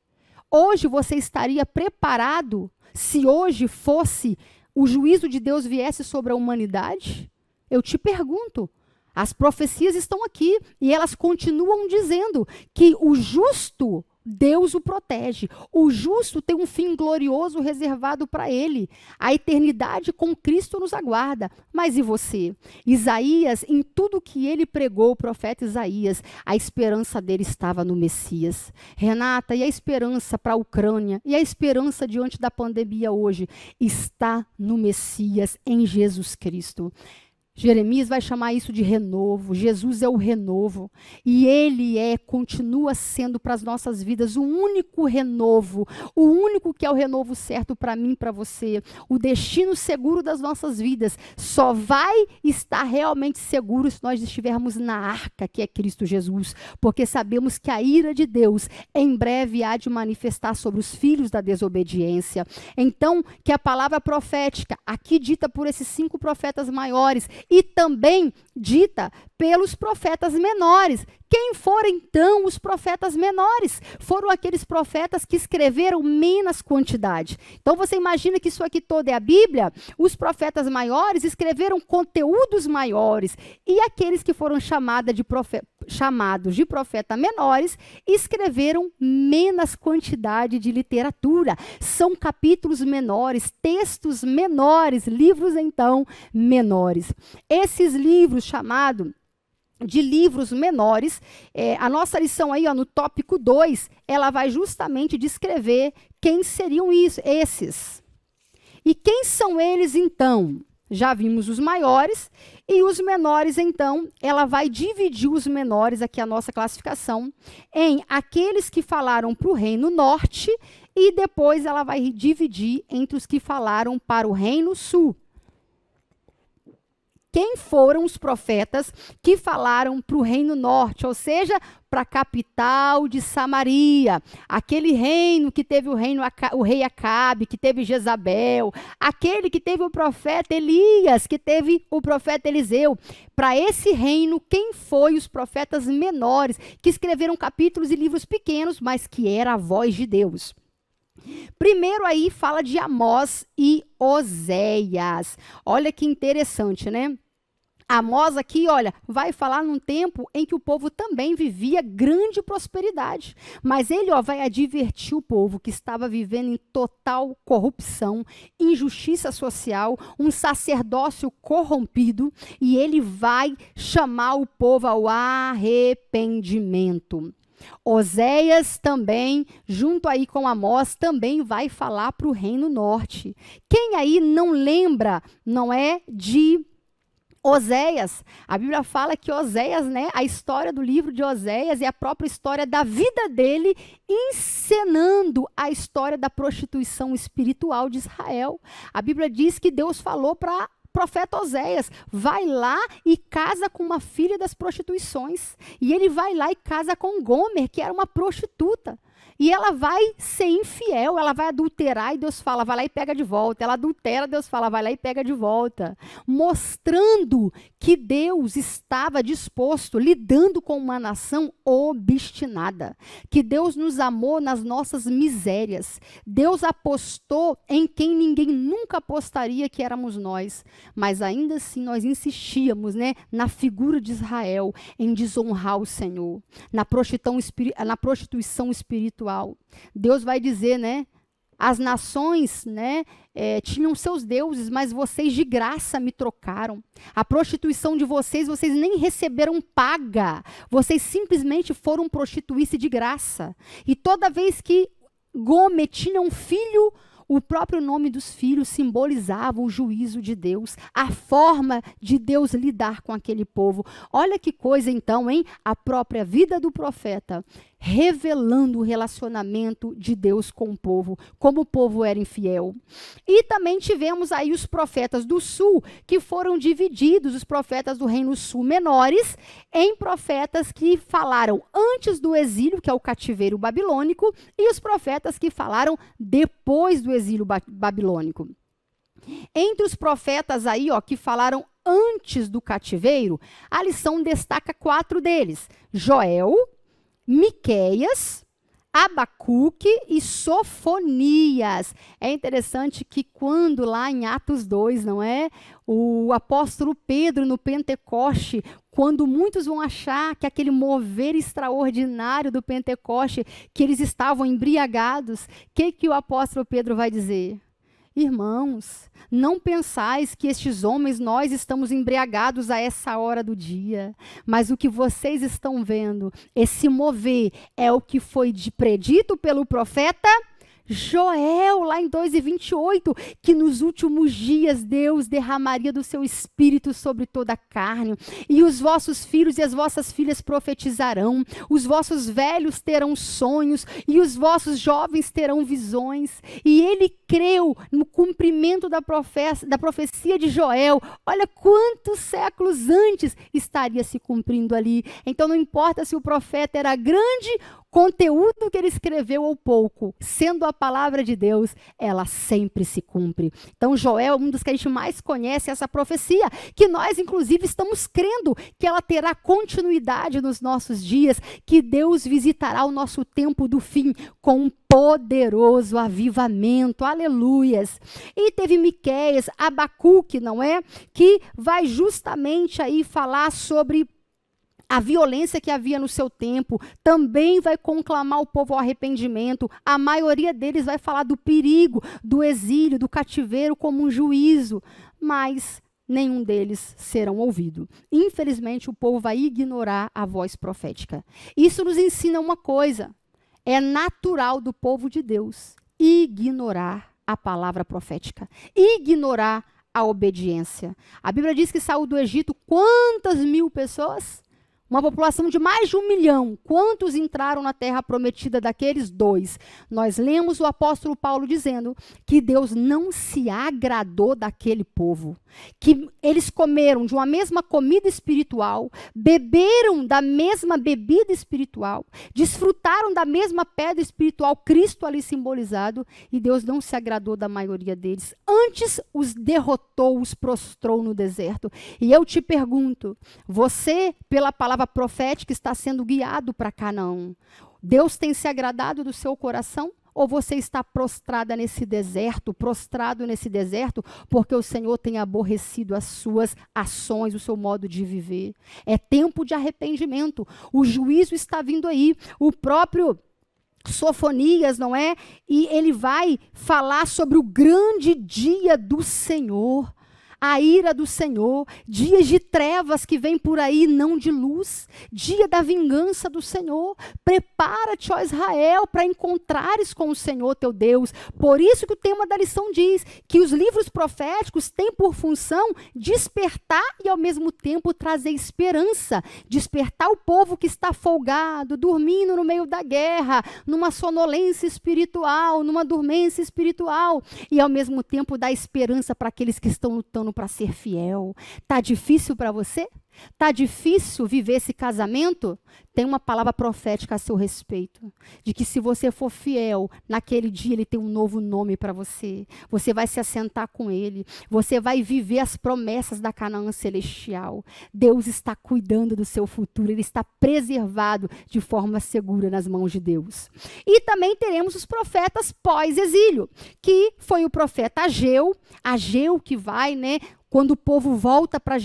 Hoje você estaria preparado se hoje fosse o juízo de Deus viesse sobre a humanidade? Eu te pergunto. As profecias estão aqui e elas continuam dizendo que o justo, Deus o protege. O justo tem um fim glorioso reservado para ele. A eternidade com Cristo nos aguarda. Mas e você? Isaías, em tudo que ele pregou, o profeta Isaías, a esperança dele estava no Messias. Renata, e a esperança para a Ucrânia? E a esperança diante da pandemia hoje? Está no Messias, em Jesus Cristo. Jeremias vai chamar isso de renovo. Jesus é o renovo. E ele continua sendo para as nossas vidas o único renovo. O único que é o renovo certo para mim e para você. O destino seguro das nossas vidas só vai estar realmente seguro se nós estivermos na arca, que é Cristo Jesus. Porque sabemos que a ira de Deus em breve há de manifestar sobre os filhos da desobediência. Então, que a palavra profética, aqui dita por esses 5 profetas maiores, e também dita pelos profetas menores. Quem foram então os profetas menores? Foram aqueles profetas que escreveram menos quantidade. Então você imagina que isso aqui todo é a Bíblia? Os profetas maiores escreveram conteúdos maiores. E aqueles que foram chamados de profeta menores escreveram menos quantidade de literatura. São capítulos menores, textos menores, livros então menores. Esses livros chamados de livros menores, a nossa lição aí, no tópico 2, ela vai justamente descrever quem seriam esses. E quem são eles, então? Já vimos os maiores e os menores, então, ela vai dividir os menores, aqui a nossa classificação, em aqueles que falaram para o Reino Norte e depois ela vai dividir entre os que falaram para o Reino Sul. Quem foram os profetas que falaram para o Reino Norte, ou seja, para a capital de Samaria, aquele reino que teve o rei Acabe, que teve Jezabel, aquele que teve o profeta Elias, que teve o profeta Eliseu. Para esse reino, quem foi os profetas menores, que escreveram capítulos e livros pequenos, mas que era a voz de Deus? Primeiro aí fala de Amós e Oséias. Olha que interessante, né? Amós aqui, olha, vai falar num tempo em que o povo também vivia grande prosperidade. Mas ele, vai advertir o povo que estava vivendo em total corrupção, injustiça social, um sacerdócio corrompido, e ele vai chamar o povo ao arrependimento. Oséias também, junto aí com Amós, também vai falar para o Reino Norte. Quem aí não lembra, não é, de Oséias, a Bíblia fala que Oséias, né, a história do livro de Oséias é a própria história da vida dele, encenando a história da prostituição espiritual de Israel. A Bíblia diz que Deus falou para profeta Oséias, vai lá e casa com uma filha das prostituições. E ele vai lá e casa com Gomer, que era uma prostituta. E ela vai ser infiel, ela vai adulterar e Deus fala, vai lá e pega de volta. Ela adultera, Deus fala, vai lá e pega de volta. Mostrando que Deus estava disposto, lidando com uma nação obstinada. Que Deus nos amou nas nossas misérias. Deus apostou em quem ninguém nunca apostaria, que éramos nós. Mas ainda assim nós insistíamos, né, na figura de Israel, em desonrar o Senhor, na prostituição espiritual. Deus vai dizer, né? As nações, né, tinham seus deuses, mas vocês de graça me trocaram. A prostituição de vocês nem receberam paga. Vocês simplesmente foram prostituir-se de graça. E toda vez que Gomer tinha um filho, o próprio nome dos filhos simbolizava o juízo de Deus, a forma de Deus lidar com aquele povo. Olha que coisa então, hein? A própria vida do profeta revelando o relacionamento de Deus com o povo, como o povo era infiel. E também tivemos aí os profetas do sul, que foram divididos, os profetas do reino sul menores, em profetas que falaram antes do exílio, que é o cativeiro babilônico, e os profetas que falaram depois do exílio babilônico. Entre os profetas aí, ó, que falaram antes do cativeiro, a lição destaca 4 deles: Joel, Miqueias, Abacuque e Sofonias. É interessante que quando lá em Atos 2, não é? O apóstolo Pedro no Pentecoste, quando muitos vão achar que aquele mover extraordinário do Pentecoste, que eles estavam embriagados, o que o apóstolo Pedro vai dizer? Irmãos, não pensais que estes homens, nós estamos embriagados a essa hora do dia, mas o que vocês estão vendo, esse mover, é o que foi predito pelo profeta Joel, lá em 2:28, que nos últimos dias Deus derramaria do seu espírito sobre toda a carne, e os vossos filhos e as vossas filhas profetizarão, os vossos velhos terão sonhos, e os vossos jovens terão visões. E ele creu no cumprimento da profecia de Joel. Olha quantos séculos antes estaria se cumprindo ali. Então não importa se o profeta era grande, conteúdo que ele escreveu ou pouco, sendo a palavra de Deus, ela sempre se cumpre. Então Joel é um dos que a gente mais conhece, essa profecia, que nós inclusive estamos crendo que ela terá continuidade nos nossos dias, que Deus visitará o nosso tempo do fim com um poderoso avivamento, aleluias. E teve Miqueias, Abacuque, não é? Que vai justamente aí falar sobre a violência que havia no seu tempo, também vai conclamar o povo ao arrependimento. A maioria deles vai falar do perigo, do exílio, do cativeiro como um juízo, mas nenhum deles serão ouvidos. Infelizmente, o povo vai ignorar a voz profética. Isso nos ensina uma coisa: é natural do povo de Deus ignorar a palavra profética, ignorar a obediência. A Bíblia diz que saiu do Egito quantas mil pessoas? Uma população de mais de 1 milhão. Quantos entraram na terra prometida daqueles? 2. Nós lemos o apóstolo Paulo dizendo que Deus não se agradou daquele povo. Que eles comeram de uma mesma comida espiritual, beberam da mesma bebida espiritual, desfrutaram da mesma pedra espiritual, Cristo ali simbolizado, e Deus não se agradou da maioria deles. Antes os derrotou, os prostrou no deserto. E eu te pergunto, você, pela palavra profética, está sendo guiado para Canaã? Deus tem se agradado do seu coração? Ou você está prostrado nesse deserto, porque o Senhor tem aborrecido as suas ações, o seu modo de viver? É tempo de arrependimento. O juízo está vindo aí. O próprio Sofonias, não é? E ele vai falar sobre o grande dia do Senhor. a ira do Senhor, dias de trevas que vêm por aí, não de luz, dia da vingança do Senhor. Prepara-te, ó Israel, para encontrares com o Senhor teu Deus. Por isso que o tema da lição diz que os livros proféticos têm por função despertar e ao mesmo tempo trazer esperança, despertar o povo que está folgado, dormindo no meio da guerra, numa sonolência espiritual, numa dormência espiritual, e ao mesmo tempo dar esperança para aqueles que estão lutando para ser fiel. Tá difícil para você? Tá difícil viver esse casamento? Tem uma palavra profética a seu respeito, de que se você for fiel, naquele dia ele tem um novo nome para você. Você vai se assentar com ele, você vai viver as promessas da Canaã celestial. Deus está cuidando do seu futuro, ele está preservado de forma segura nas mãos de Deus. E também teremos os profetas pós-exílio, que foi o profeta Ageu que vai, quando o povo volta para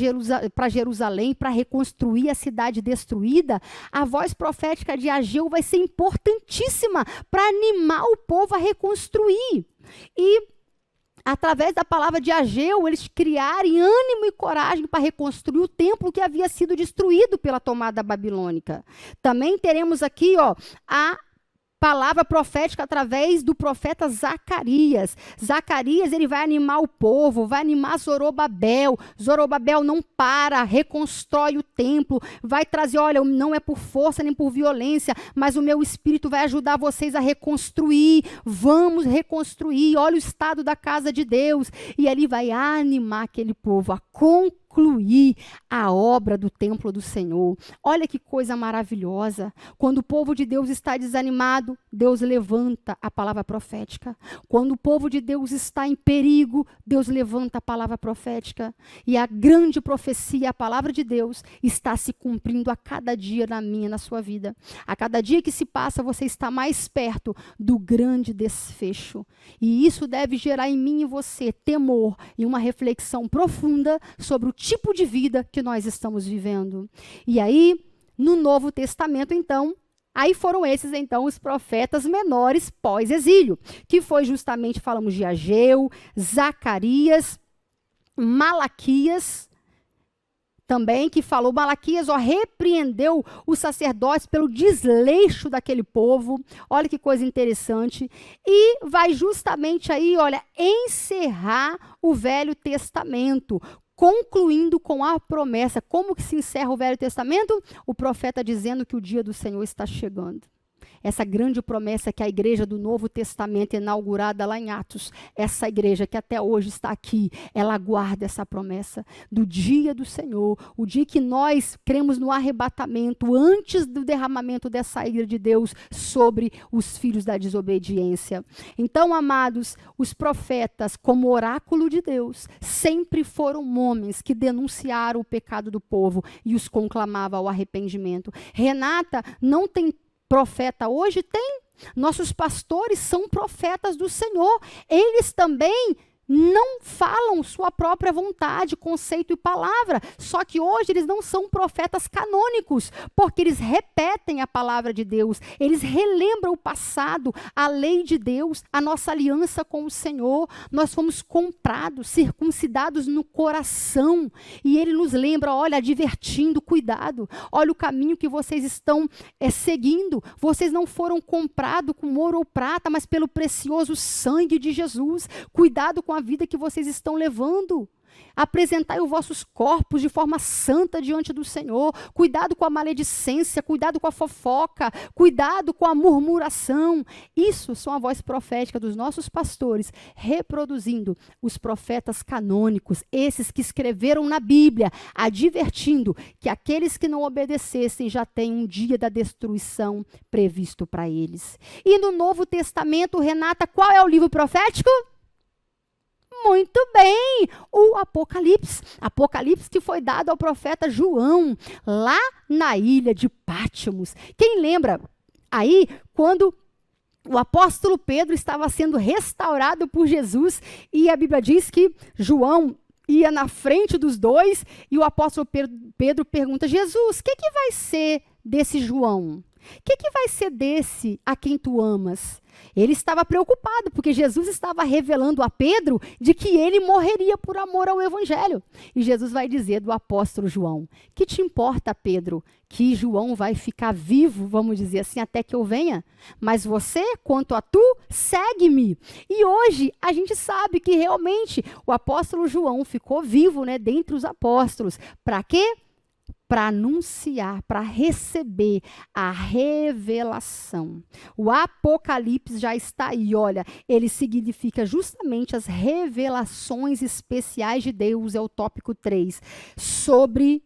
Jerusalém para reconstruir a cidade destruída, a voz profética de Ageu vai ser importantíssima para animar o povo a reconstruir. E, através da palavra de Ageu, eles criarem ânimo e coragem para reconstruir o templo que havia sido destruído pela tomada babilônica. Também teremos aqui a palavra profética através do profeta Zacarias. Zacarias, ele vai animar o povo, vai animar Zorobabel. Zorobabel não para, reconstrói o templo, vai trazer, olha, não é por força nem por violência, mas o meu espírito vai ajudar vocês a reconstruir. Vamos reconstruir, olha o estado da casa de Deus. E ali vai animar aquele povo a concluir a obra do templo do Senhor. Olha que coisa maravilhosa. Quando o povo de Deus está desanimado, Deus levanta a palavra profética. Quando o povo de Deus está em perigo, Deus levanta a palavra profética. E a grande profecia, a palavra de Deus, está se cumprindo a cada dia na minha, na sua vida. A cada dia que se passa, você está mais perto do grande desfecho. E isso deve gerar em mim e você temor e uma reflexão profunda sobre o tipo de vida que nós estamos vivendo. E aí, no Novo Testamento, então, aí foram esses, então, os profetas menores pós-exílio, que foi justamente, falamos de Ageu, Zacarias, Malaquias, também, que falou, Malaquias, repreendeu os sacerdotes pelo desleixo daquele povo. Olha que coisa interessante. E vai justamente aí, olha, encerrar o Velho Testamento, concluindo com a promessa. Como que se encerra o Velho Testamento? O profeta dizendo que o dia do Senhor está chegando. Essa grande promessa que a igreja do Novo Testamento, inaugurada lá em Atos, essa igreja que até hoje está aqui, ela aguarda essa promessa do dia do Senhor, o dia que nós cremos no arrebatamento, antes do derramamento dessa ira de Deus sobre os filhos da desobediência. Então, amados, os profetas, como oráculo de Deus, sempre foram homens que denunciaram o pecado do povo e os conclamavam ao arrependimento. Renata não tem profeta hoje? Tem. Nossos pastores são profetas do Senhor. Eles também não falam sua própria vontade, conceito e palavra. Só que hoje eles não são profetas canônicos, porque eles repetem a palavra de Deus. Eles relembram o passado, a lei de Deus, a nossa aliança com o Senhor. Nós fomos comprados, circuncidados no coração. E ele nos lembra, olha, advertindo, cuidado. Olha o caminho que vocês estão seguindo. Vocês não foram comprados com ouro ou prata, mas pelo precioso sangue de Jesus. Cuidado com a vida que vocês estão levando. Apresentai os vossos corpos de forma santa diante do Senhor. Cuidado com a maledicência, cuidado com a fofoca, cuidado com a murmuração. Isso são a voz profética dos nossos pastores, reproduzindo os profetas canônicos, esses que escreveram na Bíblia, advertindo que aqueles que não obedecessem já têm um dia da destruição previsto para eles. E no Novo Testamento, Renata, qual é o livro profético? Muito bem, o Apocalipse. Apocalipse que foi dado ao profeta João, lá na ilha de Pátimos. Quem lembra? Aí, quando o apóstolo Pedro estava sendo restaurado por Jesus, e a Bíblia diz que João ia na frente dos dois, e o apóstolo Pedro pergunta, Jesus, o que vai ser desse João? Que vai ser desse a quem tu amas? Ele estava preocupado, porque Jesus estava revelando a Pedro de que ele morreria por amor ao Evangelho. E Jesus vai dizer do apóstolo João: que te importa, Pedro, que João vai ficar vivo, vamos dizer assim, até que eu venha? Mas você, quanto a tu, segue-me. E hoje a gente sabe que realmente o apóstolo João ficou vivo, né, dentre os apóstolos. Para quê? Para anunciar, para receber a revelação. O Apocalipse já está aí, olha, ele significa justamente as revelações especiais de Deus, é o tópico 3, sobre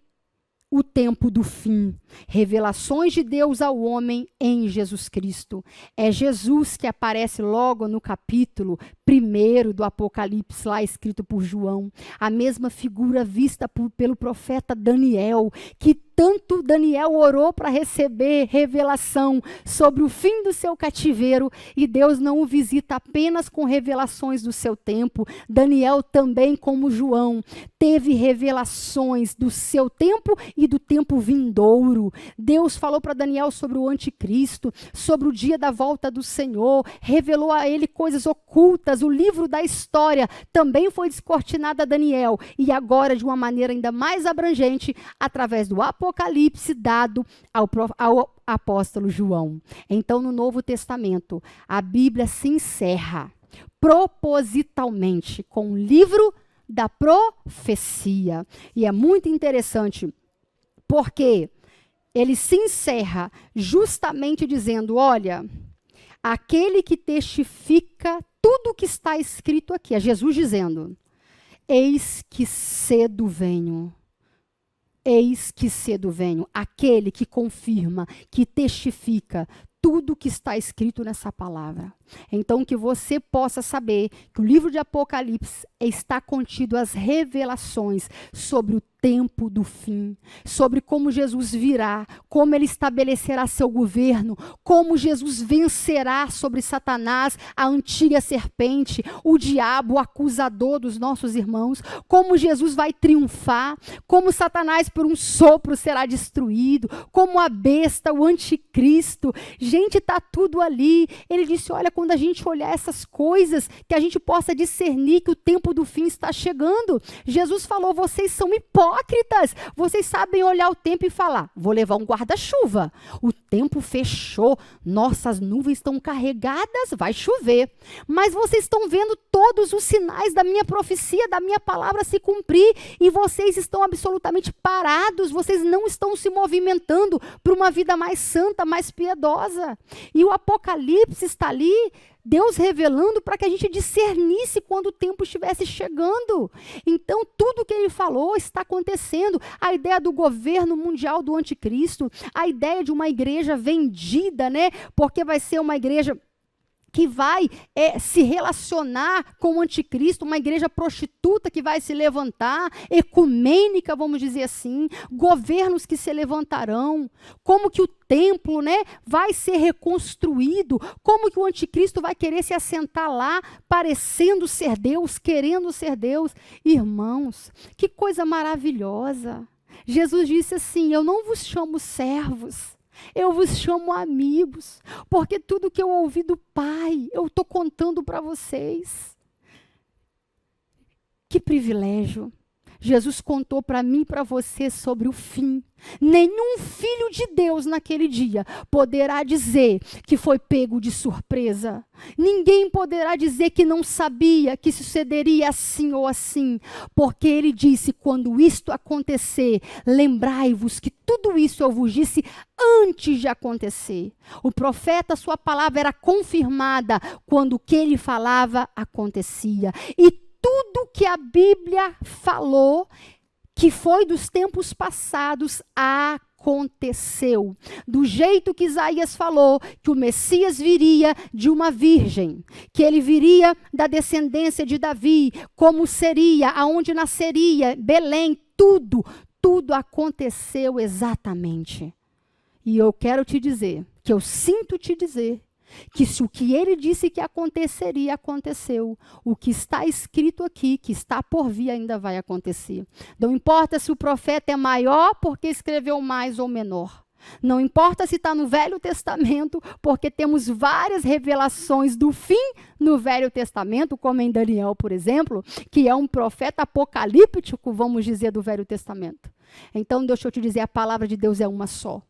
o tempo do fim. Revelações de Deus ao homem em Jesus Cristo. É Jesus que aparece logo no capítulo 1 do Apocalipse, lá escrito por João. A mesma figura vista pelo profeta Daniel, que tanto Daniel orou para receber revelação sobre o fim do seu cativeiro, e Deus não o visita apenas com revelações do seu tempo. Daniel também, como João, teve revelações do seu tempo e do tempo vindouro. Deus falou para Daniel sobre o anticristo, sobre o dia da volta do Senhor, revelou a ele coisas ocultas. O livro da história também foi descortinado a Daniel, e agora de uma maneira ainda mais abrangente, através do Apocalipse dado ao apóstolo João. Então, no Novo Testamento, a Bíblia se encerra propositalmente com o livro da profecia. E é muito interessante, porque ele se encerra justamente dizendo: olha, aquele que testifica tudo o que está escrito aqui, é Jesus dizendo: eis que cedo venho. Eis que cedo venho. Aquele que confirma, que testifica tudo que está escrito nessa palavra. Então, que você possa saber que o livro de Apocalipse está contido as revelações sobre o tempo do fim, sobre como Jesus virá, como ele estabelecerá seu governo, como Jesus vencerá sobre Satanás, a antiga serpente, o diabo, o acusador dos nossos irmãos, como Jesus vai triunfar, como Satanás por um sopro será destruído, como a besta, o anticristo. Gente, está tudo ali. Ele disse: olha, quando a gente olhar essas coisas, que a gente possa discernir que o tempo do fim está chegando. Jesus falou: vocês são hipócritas, vocês sabem olhar o tempo e falar: vou levar um guarda-chuva, o tempo fechou, nossas nuvens estão carregadas, vai chover. Mas vocês estão vendo todos os sinais da minha profecia, da minha palavra se cumprir, e vocês estão absolutamente parados, vocês não estão se movimentando para uma vida mais santa, mais piedosa. E o Apocalipse está ali, Deus revelando para que a gente discernisse quando o tempo estivesse chegando. Então, tudo que ele falou está acontecendo. A ideia do governo mundial do anticristo, a ideia de uma igreja vendida, né? Porque vai ser uma igreja que vai se relacionar com o anticristo, uma igreja prostituta que vai se levantar, ecumênica, vamos dizer assim, governos que se levantarão, como que o templo, né, vai ser reconstruído, como que o anticristo vai querer se assentar lá, parecendo ser Deus, querendo ser Deus. Irmãos, que coisa maravilhosa. Jesus disse assim: eu não vos chamo servos, eu vos chamo amigos, porque tudo que eu ouvi do Pai, eu estou contando para vocês. Que privilégio. Jesus contou para mim e para você sobre o fim. Nenhum filho de Deus naquele dia poderá dizer que foi pego de surpresa. Ninguém poderá dizer que não sabia que sucederia assim ou assim, porque ele disse: quando isto acontecer, lembrai-vos que tudo isso eu vos disse antes de acontecer. O profeta, sua palavra era confirmada quando o que ele falava acontecia. E tudo que a Bíblia falou, que foi dos tempos passados, aconteceu. Do jeito que Isaías falou, que o Messias viria de uma virgem, que ele viria da descendência de Davi, como seria, aonde nasceria, Belém, tudo aconteceu exatamente. E eu quero te dizer, que eu sinto te dizer, que se o que ele disse que aconteceria, aconteceu. O que está escrito aqui, que está por vir, ainda vai acontecer. Não importa se o profeta é maior porque escreveu mais ou menor. Não importa se está no Velho Testamento, porque temos várias revelações do fim no Velho Testamento, como em Daniel, por exemplo, que é um profeta apocalíptico, vamos dizer, do Velho Testamento. Então, deixa eu te dizer, a palavra de Deus é uma só.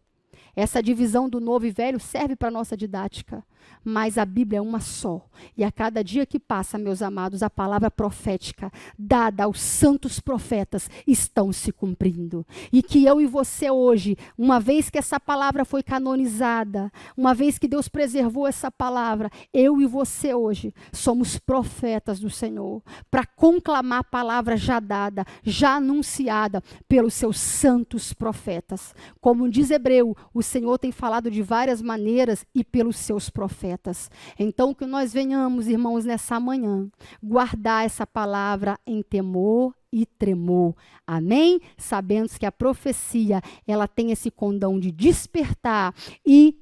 Essa divisão do novo e velho serve para a nossa didática, mas a Bíblia é uma só. E a cada dia que passa, meus amados, a palavra profética dada aos santos profetas estão se cumprindo. E que eu e você hoje, uma vez que essa palavra foi canonizada, uma vez que Deus preservou essa palavra, eu e você hoje somos profetas do Senhor, para conclamar a palavra já dada, já anunciada pelos seus santos profetas. Como diz Hebreu, o Senhor tem falado de várias maneiras e pelos seus profetas. Então, que nós venhamos, irmãos, nessa manhã, guardar essa palavra em temor e tremor. Amém? Sabendo que a profecia, ela tem esse condão de despertar e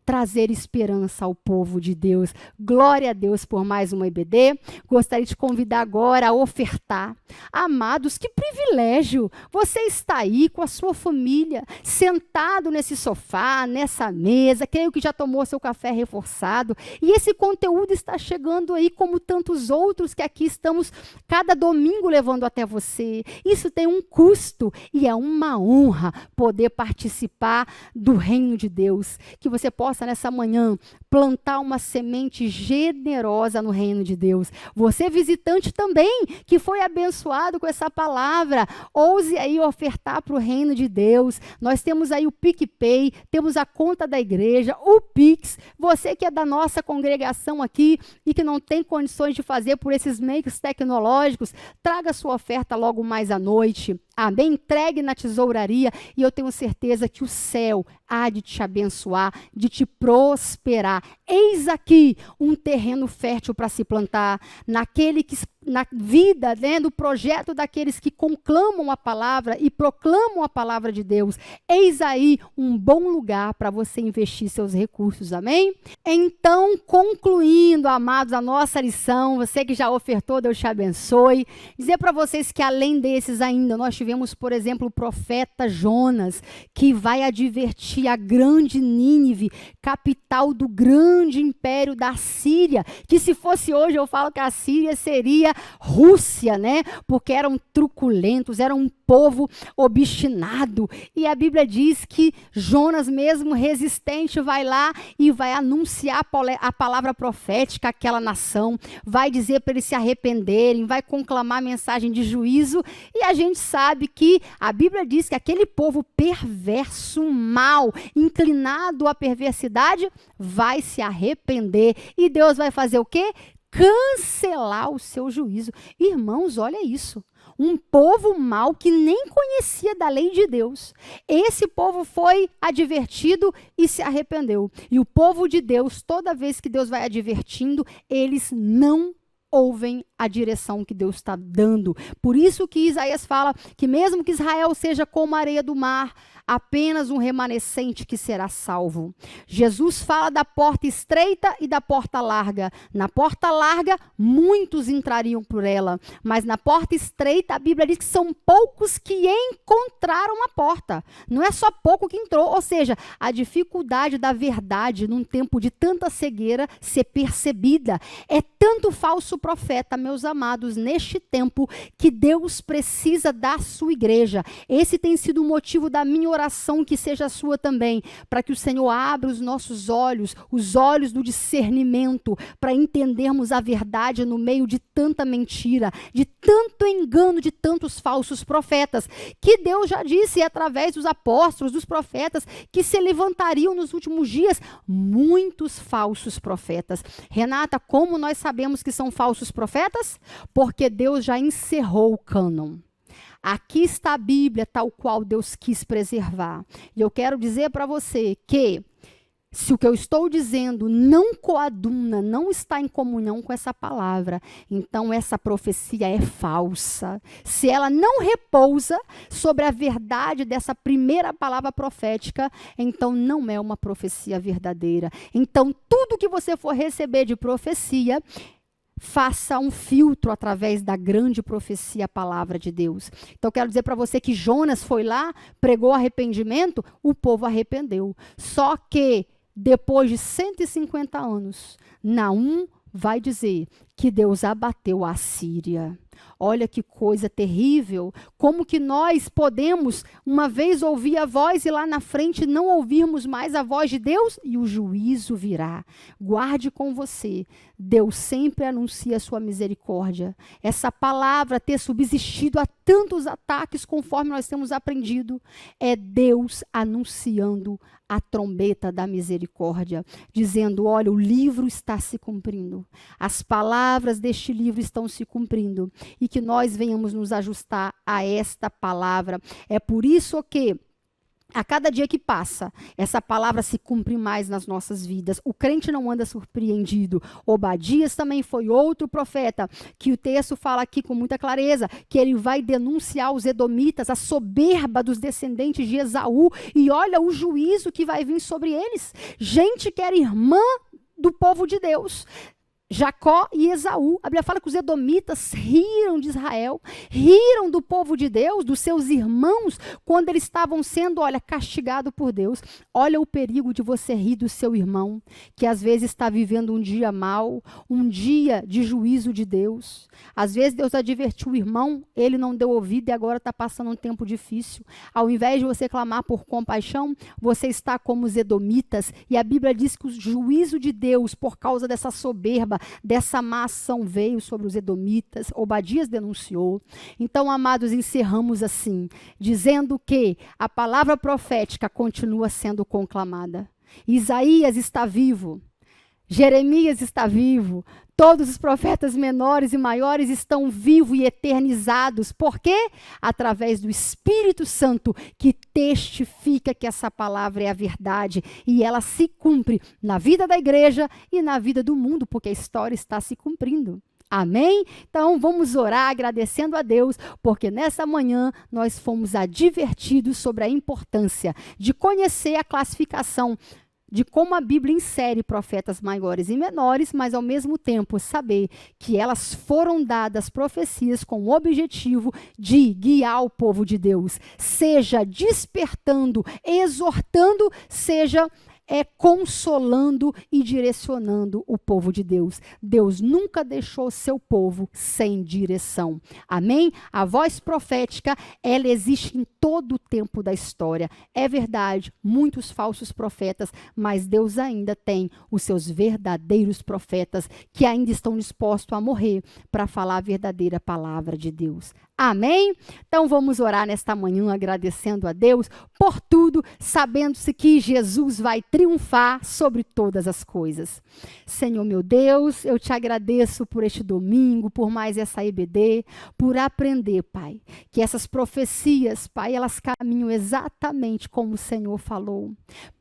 trazer esperança ao povo de Deus. Glória a Deus por mais uma EBD. Gostaria de convidar agora a ofertar. Amados, que privilégio! Você está aí com a sua família, sentado nesse sofá, nessa mesa, creio que já tomou seu café reforçado, e esse conteúdo está chegando aí como tantos outros que aqui estamos cada domingo levando até você. Isso tem um custo e é uma honra poder participar do reino de Deus. Que você possa nessa manhã plantar uma semente generosa no reino de Deus. Você visitante também, que foi abençoado com essa palavra, ouse aí ofertar para o reino de Deus. Nós temos aí o PicPay, temos a conta da igreja, o Pix. Você que é da nossa congregação aqui e que não tem condições de fazer por esses meios tecnológicos, traga sua oferta logo mais à noite. Amém? Entregue na tesouraria e eu tenho certeza que o céu há de te abençoar, de te prosperar. Eis aqui um terreno fértil para se plantar, na vida, né, no projeto daqueles que conclamam a palavra e proclamam a palavra de Deus. Eis aí um bom lugar para você investir seus recursos, amém? Então, concluindo, amados, a nossa lição, você que já ofertou, Deus te abençoe. Dizer para vocês que além desses ainda, nós tivemos, por exemplo, o profeta Jonas, que vai advertir a grande Nínive, capital do grande império da Síria, que se fosse hoje, eu falo que a Síria seria Rússia, né? Porque eram truculentos, eram um povo obstinado. E a Bíblia diz que Jonas, mesmo resistente, vai lá e vai anunciar a palavra profética àquela nação, vai dizer para eles se arrependerem, vai conclamar a mensagem de juízo. E a gente sabe que a Bíblia diz que aquele povo perverso, mau, inclinado à perversidade, vai se arrepender. E Deus vai fazer o quê? Cancelar o seu juízo. Irmãos, olha isso. Um povo mau que nem conhecia da lei de Deus. Esse povo foi advertido e se arrependeu. E o povo de Deus, toda vez que Deus vai advertindo, eles não ouvem a direção que Deus está dando. Por isso que Isaías fala que mesmo que Israel seja como a areia do mar, apenas um remanescente que será salvo. Jesus fala da porta estreita e da porta larga. Na porta larga, muitos entrariam por ela, mas na porta estreita, a Bíblia diz que são poucos que encontraram a porta. Não é só pouco que entrou, ou seja, a dificuldade da verdade num tempo de tanta cegueira ser percebida. É tanto falso profeta, meus amados, neste tempo que Deus precisa da sua igreja. Esse tem sido o motivo da minha oração, que seja a sua também, para que o Senhor abra os nossos olhos, os olhos do discernimento, para entendermos a verdade no meio de tanta mentira, de tanto engano, de tantos falsos profetas, que Deus já disse através dos apóstolos, dos profetas, que se levantariam nos últimos dias muitos falsos profetas. Renata, como nós sabemos que são falsos profetas? Porque Deus já encerrou o cânon. Aqui está a Bíblia tal qual Deus quis preservar. E eu quero dizer para você que se o que eu estou dizendo não coaduna, não está em comunhão com essa palavra, então essa profecia é falsa. Se ela não repousa sobre a verdade dessa primeira palavra profética, então não é uma profecia verdadeira. Então tudo que você for receber de profecia, faça um filtro através da grande profecia, a palavra de Deus. Então, eu quero dizer para você que Jonas foi lá, pregou arrependimento, o povo arrependeu. Só que, depois de 150 anos, Naum vai dizer que Deus abateu a Síria. Olha que coisa terrível. Como que nós podemos, uma vez ouvir a voz e lá na frente não ouvirmos mais a voz de Deus? E o juízo virá. Guarde com você. Deus sempre anuncia a sua misericórdia. Essa palavra ter subsistido a tantos ataques, conforme nós temos aprendido, é Deus anunciando a trombeta da misericórdia, dizendo, olha, o livro está se cumprindo. As palavras deste livro estão se cumprindo. E que nós venhamos nos ajustar a esta palavra. É por isso que a cada dia que passa, essa palavra se cumpre mais nas nossas vidas. O crente não anda surpreendido. Obadias também foi outro profeta, que o texto fala aqui com muita clareza, que ele vai denunciar os edomitas, a soberba dos descendentes de Esaú, e olha o juízo que vai vir sobre eles. Gente que era irmã do povo de Deus. Jacó e Esaú. A Bíblia fala que os edomitas riram de Israel, riram do povo de Deus, dos seus irmãos, quando eles estavam sendo, olha, castigados por Deus. Olha o perigo de você rir do seu irmão, que às vezes está vivendo um dia mau, um dia de juízo de Deus. Às vezes Deus advertiu o irmão, ele não deu ouvido e agora está passando um tempo difícil. Ao invés de você clamar por compaixão, você está como os edomitas. E a Bíblia diz que o juízo de Deus, por causa dessa soberba, dessa má ação veio sobre os edomitas. Obadias denunciou. Então, amados, encerramos assim, dizendo que a palavra profética continua sendo conclamada. Isaías está vivo. Jeremias está vivo. Todos os profetas menores e maiores estão vivos e eternizados. Por quê? Através do Espírito Santo, que testifica que essa palavra é a verdade. E ela se cumpre na vida da igreja e na vida do mundo, porque a história está se cumprindo. Amém? Então, vamos orar agradecendo a Deus, porque nessa manhã nós fomos advertidos sobre a importância de conhecer a classificação de como a Bíblia insere profetas maiores e menores, mas ao mesmo tempo saber que elas foram dadas profecias com o objetivo de guiar o povo de Deus, seja despertando, exortando, seja consolando e direcionando o povo de Deus. Deus nunca deixou seu povo sem direção. Amém? A voz profética, ela existe em todo o tempo da história. É verdade, muitos falsos profetas, mas Deus ainda tem os seus verdadeiros profetas que ainda estão dispostos a morrer para falar a verdadeira palavra de Deus. Amém? Então vamos orar nesta manhã agradecendo a Deus por tudo, sabendo-se que Jesus vai triunfar sobre todas as coisas. Senhor meu Deus, eu te agradeço por este domingo, por mais essa EBD, por aprender, Pai, que essas profecias, Pai, elas caminham exatamente como o Senhor falou.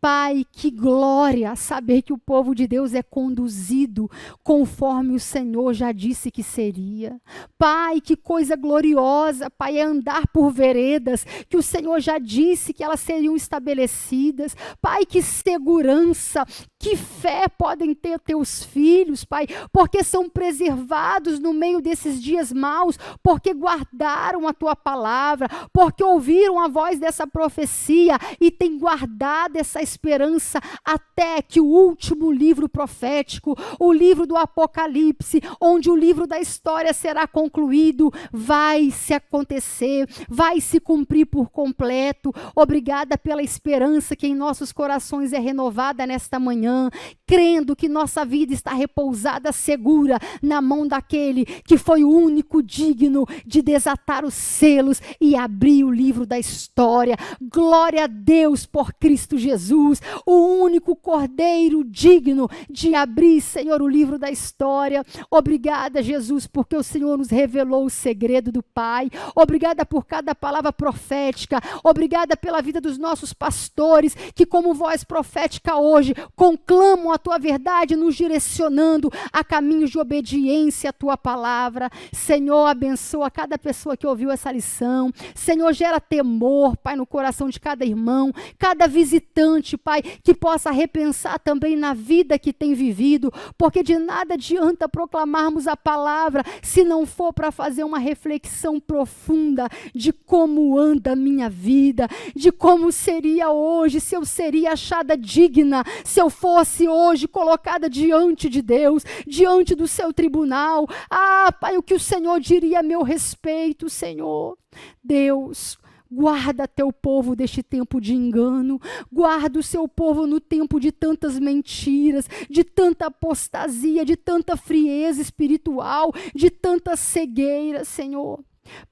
Pai, que glória saber que o povo de Deus é conduzido conforme o Senhor já disse que seria. Pai, que coisa gloriosa, Pai, é andar por veredas que o Senhor já disse que elas seriam estabelecidas. Pai, que segurança, que fé podem ter teus filhos, Pai, porque são preservados no meio desses dias maus, porque guardaram a tua palavra, porque ouviram a voz dessa profecia e têm guardado essa esperança até que o último livro profético, o livro do Apocalipse, onde o livro da história será concluído, vai se acontecer, vai se cumprir por completo. Obrigada pela esperança que em nossos corações é renovada nesta manhã, crendo que nossa vida está repousada, segura, na mão daquele que foi o único digno de desatar os selos e abrir o livro da história. Glória a Deus por Cristo Jesus, o único cordeiro digno de abrir, Senhor, o livro da história. Obrigada, Jesus, porque o Senhor nos revelou o segredo do Pai. Obrigada por cada palavra profética. Obrigada pela vida dos nossos pastores, que como voz profética hoje, conclamam a tua verdade, nos direcionando a caminhos de obediência à tua palavra. Senhor, abençoa cada pessoa que ouviu essa lição. Senhor, gera temor temor, Pai, no coração de cada irmão, cada visitante, Pai, que possa repensar também na vida que tem vivido, porque de nada adianta proclamarmos a palavra se não for para fazer uma reflexão profunda de como anda a minha vida, de como seria hoje, se eu seria achada digna, se eu fosse hoje colocada diante de Deus, diante do seu tribunal. Ah, Pai, o que o Senhor diria a meu respeito, Senhor? Deus, guarda teu povo deste tempo de engano, guarda o seu povo no tempo de tantas mentiras, de tanta apostasia, de tanta frieza espiritual, de tanta cegueira, Senhor.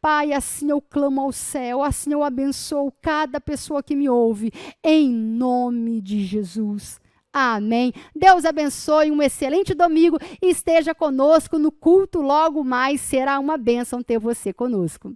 Pai, assim eu clamo ao céu, assim eu abençoo cada pessoa que me ouve, em nome de Jesus. Amém. Deus abençoe, um excelente domingo e esteja conosco no culto logo mais. Será uma bênção ter você conosco.